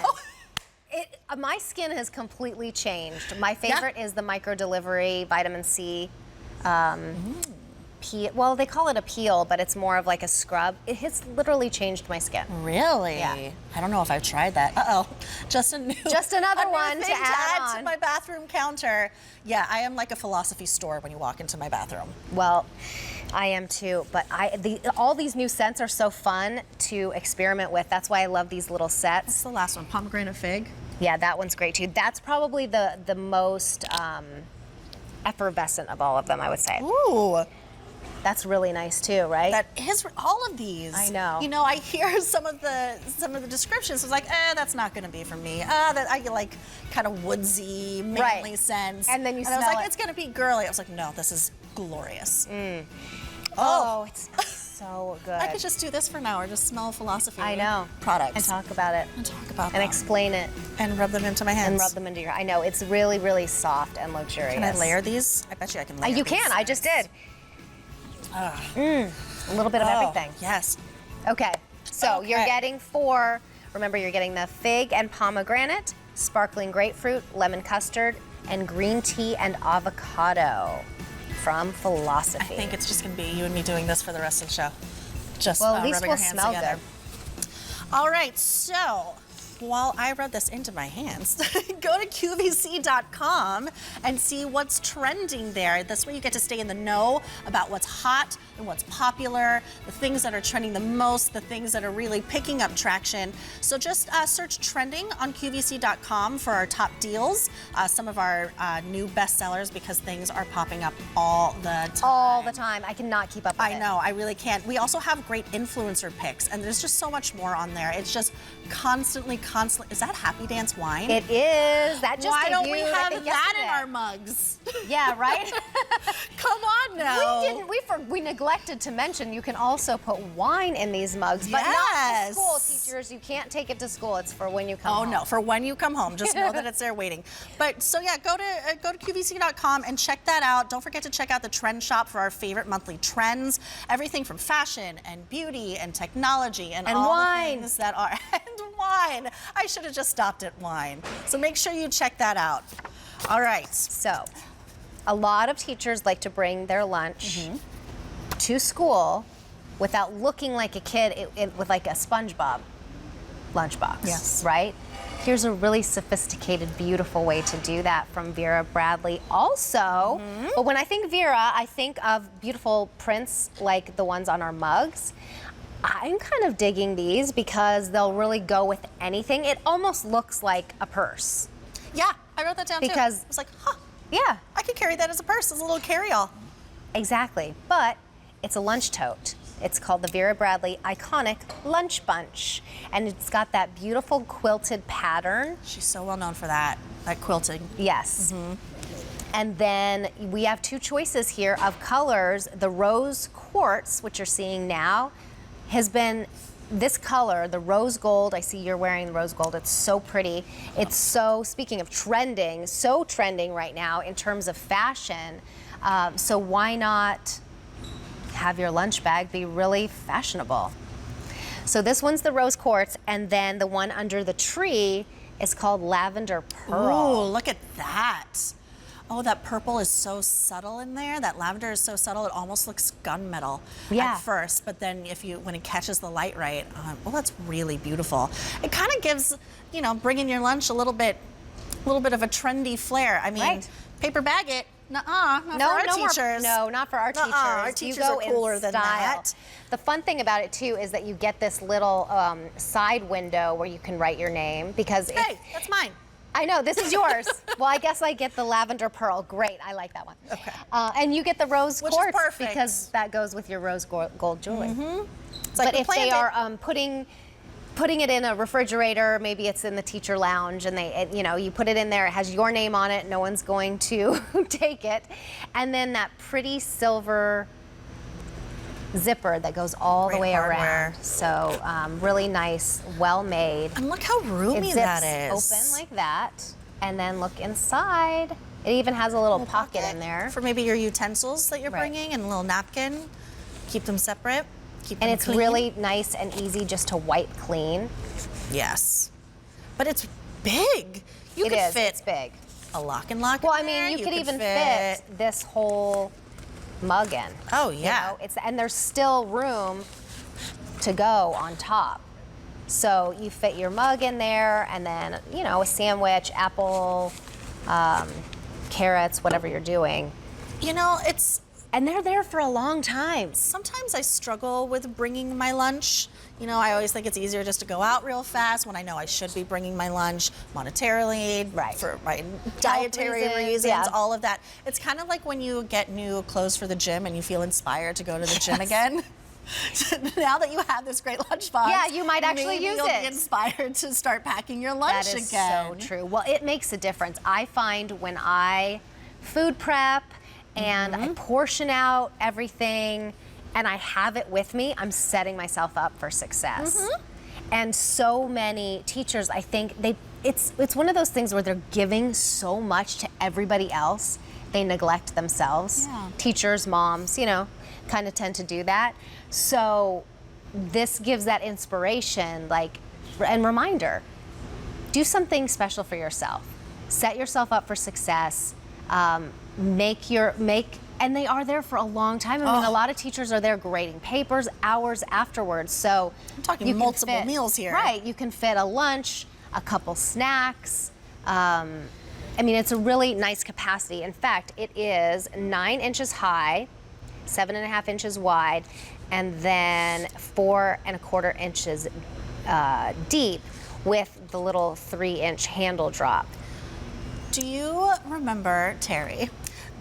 My skin has completely changed. My favorite is the micro delivery vitamin C. Well, they call it a peel, but it's more of like a scrub. It has literally changed my skin. Really? Yeah. I don't know if I've tried that. Uh-oh. Just another one to add on to my bathroom counter. Yeah, I am like a Philosophy store when you walk into my bathroom. Well, I am too, but all these new scents are so fun to experiment with. That's why I love these little sets. What's the last one? Pomegranate fig? Yeah, that one's great too. That's probably the most effervescent of all of them, I would say. Ooh. That's really nice too, right? That is all of these. I know. You know, I hear some of the descriptions. It's like, that's not going to be for me. That I like kind of woodsy, manly scents. And then you smell I was like, it. it's going to be girly. I was like, no, this is glorious. Oh, it smells so good. I could just do this for an hour, just smell Philosophy. I know. Products. And talk about it. And talk about and explain it. And rub them into my hands. And rub them into your. I know it's really, really soft and luxurious. Can I layer these? I bet you I can layer. You these. can. I just did. A little bit of everything. Yes. Okay. So you're getting 4. Remember, you're getting the fig and pomegranate, sparkling grapefruit, lemon custard, and green tea and avocado from Philosophy. I think it's just going to be you and me doing this for the rest of the show. Just at least rubbing we'll our hands smell together. good. All right, so while I rub this into my hands, go to QVC.com and see what's trending there. This way you get to stay in the know about what's hot and what's popular, the things that are trending the most, the things that are really picking up traction. So just search trending on QVC.com for our top deals, some of our new bestsellers, because things are popping up all the time. All the time. I cannot keep up with it. I know, I really can't. We also have great influencer picks, and there's just so much more on there. It's just constantly. Is that Happy Dance wine? It is. That just Why don't we debuted, have I think, that in yesterday. our mugs? Yeah, right? Come on now. We neglected to mention you can also put wine in these mugs, but not to school, teachers. You can't take it to school. It's for when you come home. Oh no, for when you come home. Just know that it's there waiting. But so yeah, go to QVC.com and check that out. Don't forget to check out the trend shop for our favorite monthly trends. Everything from fashion and beauty and technology and all wine. the things that are and wine. I should have just stopped at wine. So make sure you check that out. All right. So, a lot of teachers like to bring their lunch to school without looking like a kid with like a Spongebob Lunchbox. Yes. Right? Here's a really sophisticated, beautiful way to do that from Vera Bradley. Also, but when I think Vera, I think of beautiful prints like the ones on our mugs. I'm kind of digging these because they'll really go with anything. It almost looks like a purse. Yeah, I wrote that down too. Because I was like, huh. Yeah. I could carry that as a purse, as a little carry-all. Exactly, but it's a lunch tote. It's called the Vera Bradley Iconic Lunch Bunch, and it's got that beautiful quilted pattern. She's so well known for that quilting. Yes. And then we have 2 choices here of colors. The rose quartz, which you're seeing now, has been this color, the rose gold. I see you're wearing the rose gold. It's so pretty. It's so, speaking of trending, so trending right now in terms of fashion. So why not have your lunch bag be really fashionable? So this one's the rose quartz, and then the one under the tree is called lavender pearl. Oh, look at that. Oh, that purple is so subtle in there. That lavender is so subtle, it almost looks gunmetal at first. But then when it catches the light right, well, that's really beautiful. It kind of gives, bringing your lunch a little bit of a trendy flair. I mean, paper bag it. Not for our teachers. No, not for our teachers. Our teachers are cooler than that. The fun thing about it too is that you get this little side window where you can write your name because hey, that's mine. I know, this is yours. Well, I guess I get the lavender pearl. Great, I like that one. Okay. And you get the rose Which quartz is perfect. because that goes with your rose gold jewelry. It's like But if they are putting it in a refrigerator, maybe it's in the teacher lounge, and you put it in there, it has your name on it, no one's going to take it. And then that pretty silver zipper that goes all the way around. So really nice, well made. And look how roomy that is. Open like that, and then look inside. It even has a little pocket in there for maybe your utensils that you're bringing, and a little napkin. Keep them separate. Keep them and it's clean. really nice and easy just to wipe clean. Yes, but it's big. You could fit. It's big. A lock and lock. Well, in I mean, there. you could even fit this whole mug in. Oh yeah. And there's still room to go on top. So you fit your mug in there, and then a sandwich, apple, carrots, whatever you're doing. And they're there for a long time. Sometimes I struggle with bringing my lunch. I always think it's easier just to go out real fast when I know I should be bringing my lunch monetarily, for my dietary reasons, all of that. It's kind of like when you get new clothes for the gym and you feel inspired to go to the gym again. Now that you have this great lunchbox, you might actually use you'll it. Be inspired to start packing your lunch again. That is so true. Well, it makes a difference. I find when I food prep and I portion out everything and I have it with me, I'm setting myself up for success. And so many teachers, I think it's one of those things where they're giving so much to everybody else, they neglect themselves. Teachers, moms, kind of tend to do that. So this gives that inspiration, and reminder, do something special for yourself. Set yourself up for success. And they are there for a long time. I mean, a lot of teachers are there grading papers hours afterwards. So I'm talking multiple meals here. Right, you can fit a lunch, a couple snacks. I mean, it's a really nice capacity. In fact, it is 9 inches high, 7.5 inches wide, and then 4¼ inches deep with the little 3-inch handle drop. Do you remember, Terry,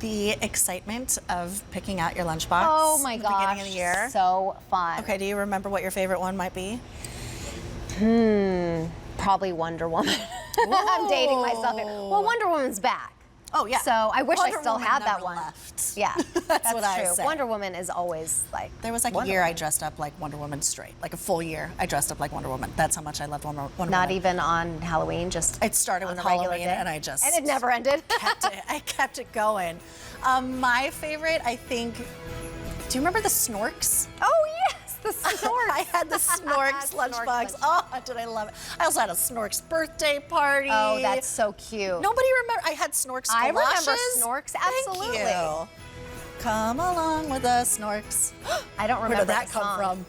the excitement of picking out your lunchbox? Oh my gosh, beginning of the year? So fun. Okay, do you remember what your favorite one might be? Probably Wonder Woman. I'm dating myself here. Well, Wonder Woman's back. Oh yeah. So I wish Wonder I still Woman had that never one. Left. Yeah, that's what I true. say. Wonder Woman is always like. There was a year I dressed up like Wonder Woman straight, like a full year. I dressed up like Wonder Woman. That's how much I loved Wonder Woman. Not even on Halloween, just. It started with Halloween, and I just. And it never ended. I kept it going. My favorite, I think. Do you remember the Snorks? Oh yes, the Snorks. I had the Snorks lunchbox. Oh, did I love it! I also had a Snorks birthday party. Oh, that's so cute. Nobody remember. I had Snorks galoshes. I remember Snorks. Absolutely. Thank you. Come along with us, Snorks. I don't remember. Where did that come from?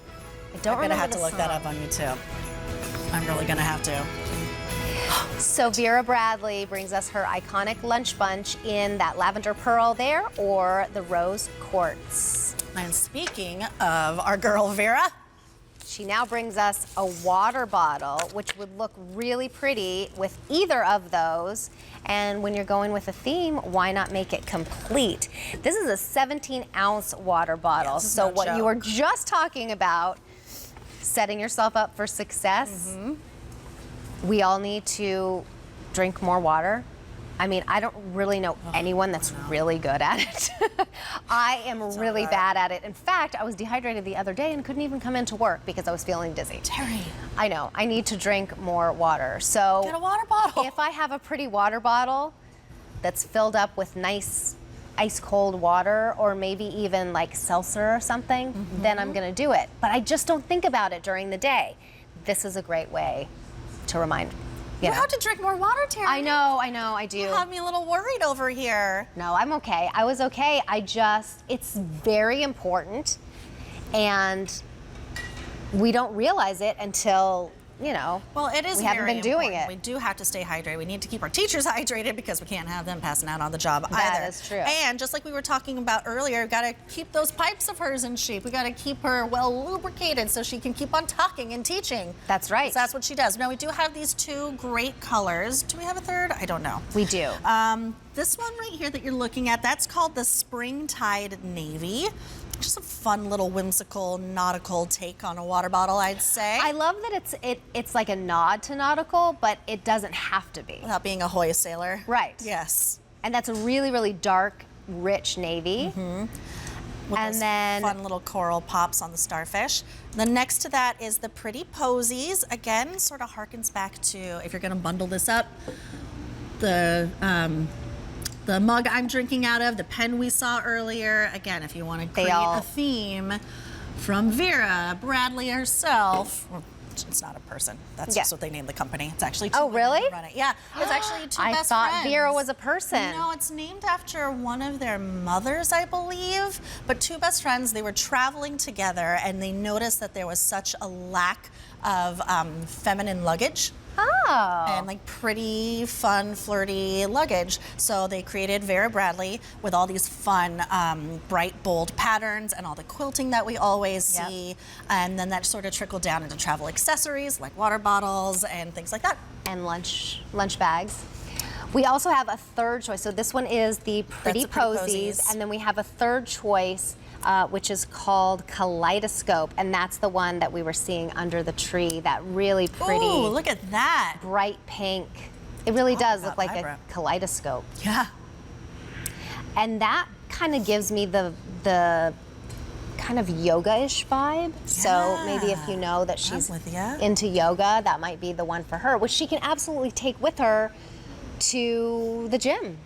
I don't remember. I'm gonna have to look that up on YouTube. I'm really gonna have to. So Vera Bradley brings us her iconic lunch bunch in that lavender pearl there, or the rose quartz. And speaking of our girl Vera, she now brings us a water bottle, which would look really pretty with either of those. And when you're going with a theme, why not make it complete? This is a 17-ounce water bottle. Yeah, so what you were just talking about, setting yourself up for success, we all need to drink more water. I mean, I don't really know anyone that's really good at it. I am really bad at it. In fact, I was dehydrated the other day and couldn't even come into work because I was feeling dizzy. Terry. I know, I need to drink more water. So get a water bottle. If I have a pretty water bottle that's filled up with nice ice cold water, or maybe even like seltzer or something, then I'm gonna do it. But I just don't think about it during the day. This is a great way to remind. You have to drink more water, Terry. I know, I do. You have me a little worried over here. No, I'm okay. I was okay. It's very important, and we don't realize it until you know, well, it is we haven't been doing it. We do have to stay hydrated. We need to keep our teachers hydrated because we can't have them passing out on the job either. That is true. And just like we were talking about earlier, got to keep those pipes of hers in shape. We got to keep her well lubricated so she can keep on talking and teaching. That's right. That's what she does. Now, we do have these two great colors. Do we have a third? I don't know. We do. This one right here that you're looking at, that's called the Springtide Navy. Just a fun little whimsical nautical take on a water bottle, I'd say. I love that it's like a nod to nautical, but it doesn't have to be. Without being a Hoya sailor. Right. Yes. And that's a really, really dark, rich navy. With And those then fun little coral pops on the starfish. Then next to that is the Pretty Posies. Again, sort of harkens back to, if you're gonna bundle this up, the mug I'm drinking out of, the pen we saw earlier. Again, if you want to create a theme from Vera Bradley herself. Well, it's not a person. That's just what they named the company. It's actually two women who run it. Yeah, it's actually two best friends. I thought Vera was a person. No, it's named after one of their mothers, I believe. But two best friends, they were traveling together and they noticed that there was such a lack of feminine luggage. Oh. And like pretty fun, flirty luggage. So they created Vera Bradley with all these fun, bright, bold patterns and all the quilting that we always see. And then that sort of trickled down into travel accessories like water bottles and things like that. And lunch bags. We also have a third choice. So this one is the Pretty Posies. And then we have a third choice, which is called Kaleidoscope, and that's the one that we were seeing under the tree, that really pretty, ooh, look at that, bright pink. It really does look like a kaleidoscope. Yeah. And that kind of gives me the kind of yoga-ish vibe. Yeah. So maybe if you know that she's into yoga, that might be the one for her, which she can absolutely take with her to the gym,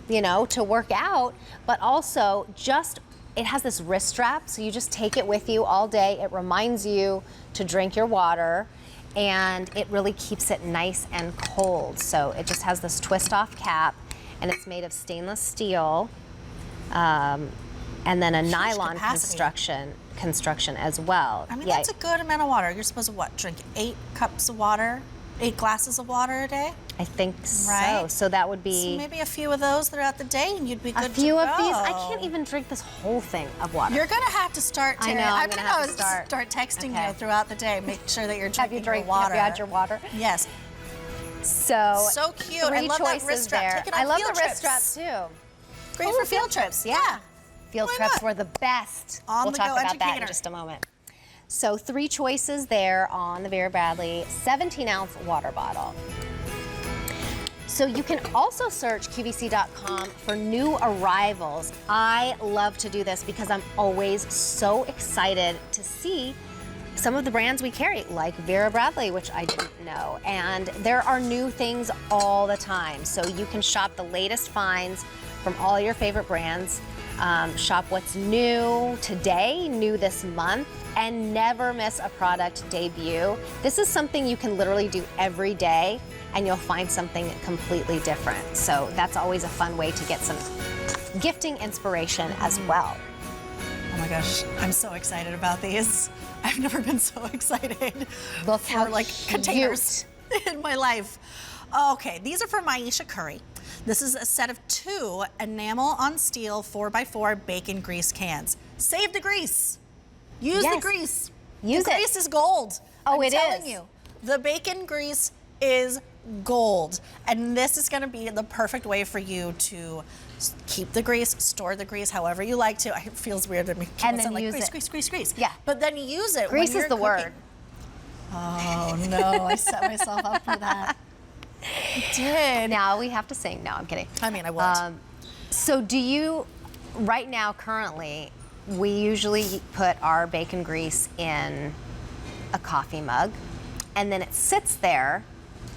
you know, to work out, but also just it has this wrist strap, so you just take it with you all day. It reminds you to drink your water, and it really keeps it nice and cold. So it just has this twist-off cap, and it's made of stainless steel, and then a nylon construction as well. I mean, that's a good amount of water. You're supposed to, what, drink 8 cups of water, 8 glasses of water a day? I think so. So that would be... So maybe a few of those throughout the day and you'd be good to go. A few of these? I can't even drink this whole thing of water. You're going to have to start, Terry. I know, I'm going to have to start texting you throughout the day. Make sure that you're drinking your water. Have you had your water? Yes. So cute. I love that wrist strap. Take it on I love field the wrist trips. strap too. Great for field trips. Yeah. Field trips were the best. We'll talk about that in just a moment. So 3 choices there on the Vera Bradley 17-ounce water bottle. So you can also search QVC.com for new arrivals. I love to do this because I'm always so excited to see some of the brands we carry, like Vera Bradley, which I didn't know. And there are new things all the time. So you can shop the latest finds from all your favorite brands. Shop what's new today, new this month, and never miss a product debut. This is something you can literally do every day, and you'll find something completely different. So that's always a fun way to get some gifting inspiration as well. Oh my gosh, I'm so excited about these. I've never been so excited for like containers in my life. Okay, these are from Aisha Curry. This is a set of 2 enamel on steel 4x4 bacon grease cans. Save the grease. Use the grease. The grease is gold. Oh, I'm telling you. The bacon grease is gold. And this is gonna be the perfect way for you to keep the grease, store the grease however you like to. It feels weird to me. And then like use grease, it. grease, grease, grease. Yeah. But then use it Grease when you're is the cooking. word. Oh no, I set myself up for that. I did. Now we have to sing. No, I'm kidding. I mean, I would. So do you, right now, currently, we usually put our bacon grease in a coffee mug, and then it sits there,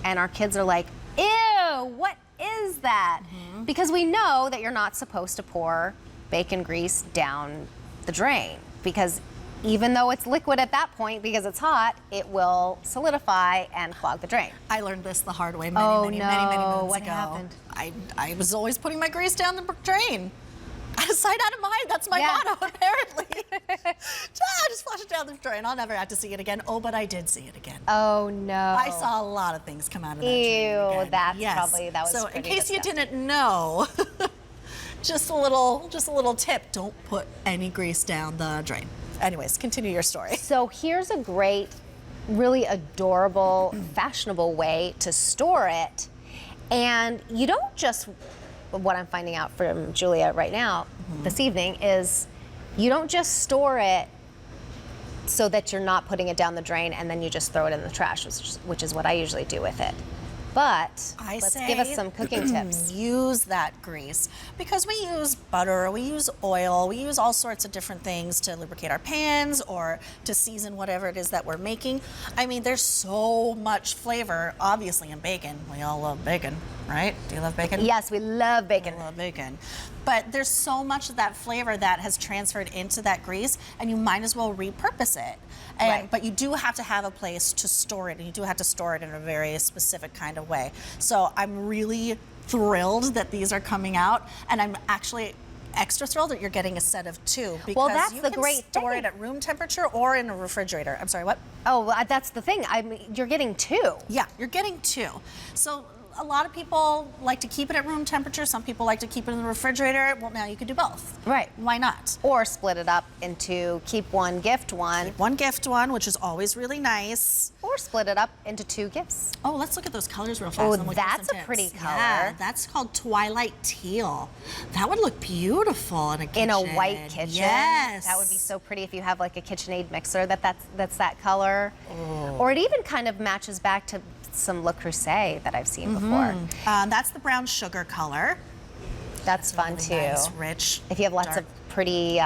and our kids are like, ew, what is that? Because we know that you're not supposed to pour bacon grease down the drain, because even though it's liquid at that point, because it's hot, it will solidify and clog the drain. I learned this the hard way many months ago. What happened? I was always putting my grease down the drain. Out of sight, out of mind. That's my motto, apparently. Just flush it down the drain. I'll never have to see it again. Oh, but I did see it again. Oh, no. I saw a lot of things come out of that drain again. That's probably, that was So pretty in case disgusting. you didn't know, just a little tip. Don't put any grease down the drain. Anyways, continue your story. So here's a great, really adorable, fashionable way to store it. And you don't just, what I'm finding out from Julia right now, this evening, is you don't just store it so that you're not putting it down the drain and then you just throw it in the trash, which is what I usually do with it. But let's give us some cooking tips. Use that grease, because we use butter, we use oil, we use all sorts of different things to lubricate our pans or to season whatever it is that we're making. I mean, there's so much flavor, obviously, in bacon. We all love bacon, right? Do you love bacon? Yes, we love bacon. I love bacon. But there's so much of that flavor that has transferred into that grease, and you might as well repurpose it. But you do have to have a place to store it, and you do have to store it in a very specific kind of way. So I'm really thrilled that these are coming out, and I'm actually extra thrilled that you're getting a set of 2, because that's you the can great store thing. it at room temperature or in a refrigerator. I'm sorry, what? Oh, well, that's the thing. I mean, you're getting 2. Yeah, you're getting 2. So a lot of people like to keep it at room temperature. Some people like to keep it in the refrigerator. Well, now you could do both. Right. Why not? Or split it up into keep one, gift one. One gift one, which is always really nice. Or split it up into 2 gifts. Oh, let's look at those colors real fast. Oh, I'm looking for that's some a tips. pretty color. Yeah, that's called Twilight Teal. That would look beautiful in a kitchen. In a white kitchen. Yes. That would be so pretty if you have like a KitchenAid mixer that's that color. Or it even kind of matches back to some Le Creuset that I've seen before. That's the brown sugar color. That's fun Really too. Nice, rich. If you have lots of pretty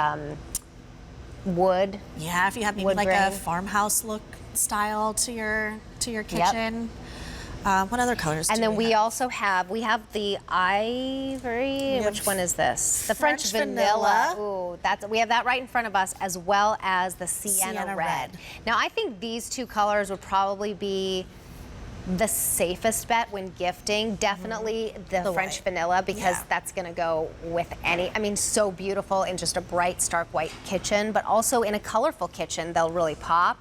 wood. Yeah, if you have maybe wood like grain. a farmhouse look style to your kitchen. What other colors? And do then we have? also have the ivory. We Which have one is this? The French French vanilla. vanilla. Ooh, we have that right in front of us, as well as the sienna red. Now I think these 2 colors would probably be the safest bet when gifting. Definitely the French white. vanilla, because Yeah. that's gonna go with any, I mean, so beautiful in just a bright, stark white kitchen, but also in a colorful kitchen, they'll really pop.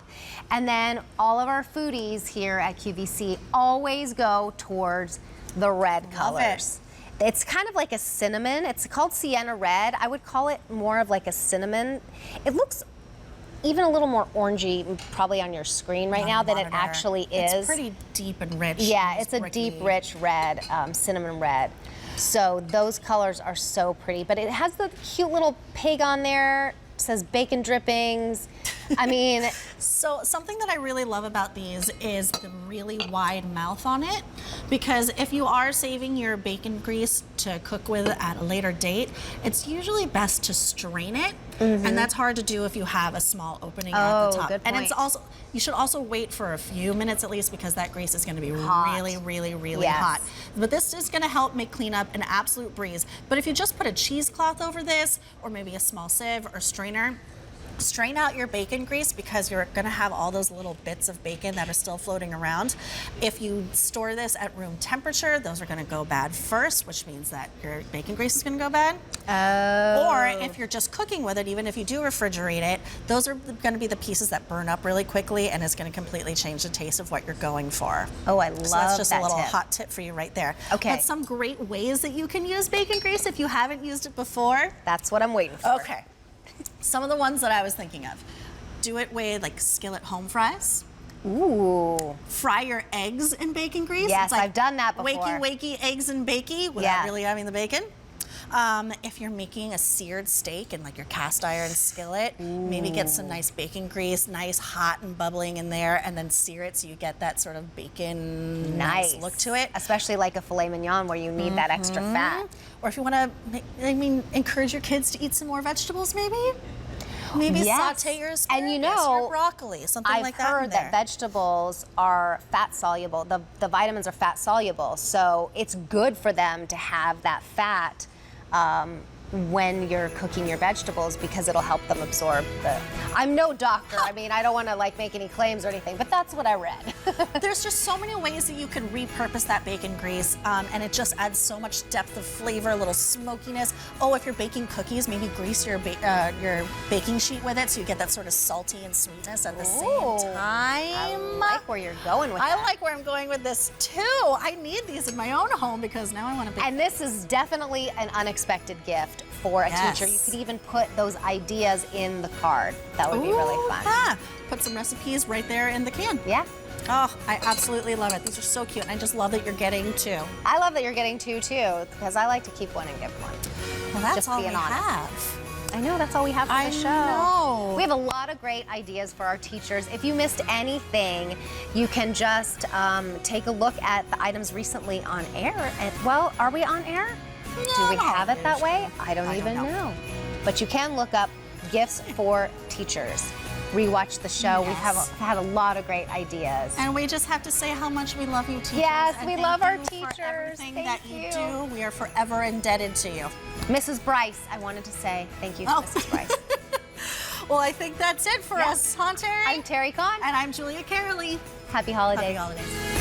And then all of our foodies here at QVC always go towards the red colors. It's kind of like a cinnamon. It's called sienna red. I would call it more of like a cinnamon. It looks even a little more orangey probably on your screen right now than it actually is. It's pretty deep and rich. Yeah, it's a deep, rich red, cinnamon red. So those colors are so pretty, but it has the cute little pig on there. It says bacon drippings. I mean, so something that I really love about these is the really wide mouth on it, because if you are saving your bacon grease to cook with at a later date, it's usually best to strain it, and that's hard to do if you have a small opening at the top. Good And point. it's also, you should also wait for a few minutes at least, because that grease is going to be Hot. really, really, really Yes. hot. But this is going to help make cleanup an absolute breeze. But if you just put a cheesecloth over this, or maybe a small sieve or strainer, strain out your bacon grease, because you're going to have all those little bits of bacon that are still floating around. If you store this at room temperature, those are going to go bad first, which means that your bacon grease is going to go bad. Or if you're just cooking with it, even if you do refrigerate it, those are going to be the pieces that burn up really quickly, and it's going to completely change the taste of what you're going for. oh, I love So that's just that a little tip. hot tip for you right there. Okay. But some great ways that you can use bacon grease if you haven't used it before. That's what I'm waiting for. Okay. Some of the ones that I was thinking of. Do it with like skillet home fries. Ooh. Fry your eggs in bacon grease. Yes, It's like I've done that before. Wakey eggs and bakey without Yeah. really having the bacon. If you're making a seared steak in like your cast iron skillet, maybe get some nice bacon grease, nice hot and bubbling in there, and then sear it so you get that sort of bacon nice look to it. Especially like a filet mignon where you need that extra fat. Or if you want to, encourage your kids to eat some more vegetables, maybe. Maybe Yes. saute your asparagus, And you know, your broccoli, something I've like that. heard that vegetables are fat soluble. The vitamins are fat soluble, so it's good for them to have that fat when you're cooking your vegetables because it'll help them absorb the... I'm no doctor. I mean, I don't want to like make any claims or anything, but that's what I read. There's just so many ways that you can repurpose that bacon grease, and it just adds so much depth of flavor, a little smokiness. Oh, if you're baking cookies, maybe grease your baking sheet with it so you get that sort of salty and sweetness at the same time. I like where you're going with that. I like where I'm going with this too. I need these in my own home because now I want to bake. And this is definitely an unexpected gift for a teacher. You could even put those ideas in the card. That would be really fun. Yeah. Put some recipes right there in the can. Yeah. Oh, I absolutely love it. These are so cute, and I just love that you're getting two. I love that you're getting two too, because I like to keep one and give one. Well, that's just all being we honest. have. I know, that's all we have for the show. I know. We have a lot of great ideas for our teachers. If you missed anything, you can just take a look at the items recently on air. And, well, are we on air? No, Do we have it that way? I don't even know. But you can look up gifts for teachers. Rewatch the show. Yes. We've had a lot of great ideas. And we just have to say how much we love you, teachers. Yes, and we thank love our you teachers. For everything Thank that you you. do. We are forever indebted to you. Mrs. Bryce, I wanted to say thank you to Mrs. Bryce. Well, I think that's it for us, huh, Terry? I'm Terry Kahn. And I'm Julia Carolee. Happy holidays. Happy holidays.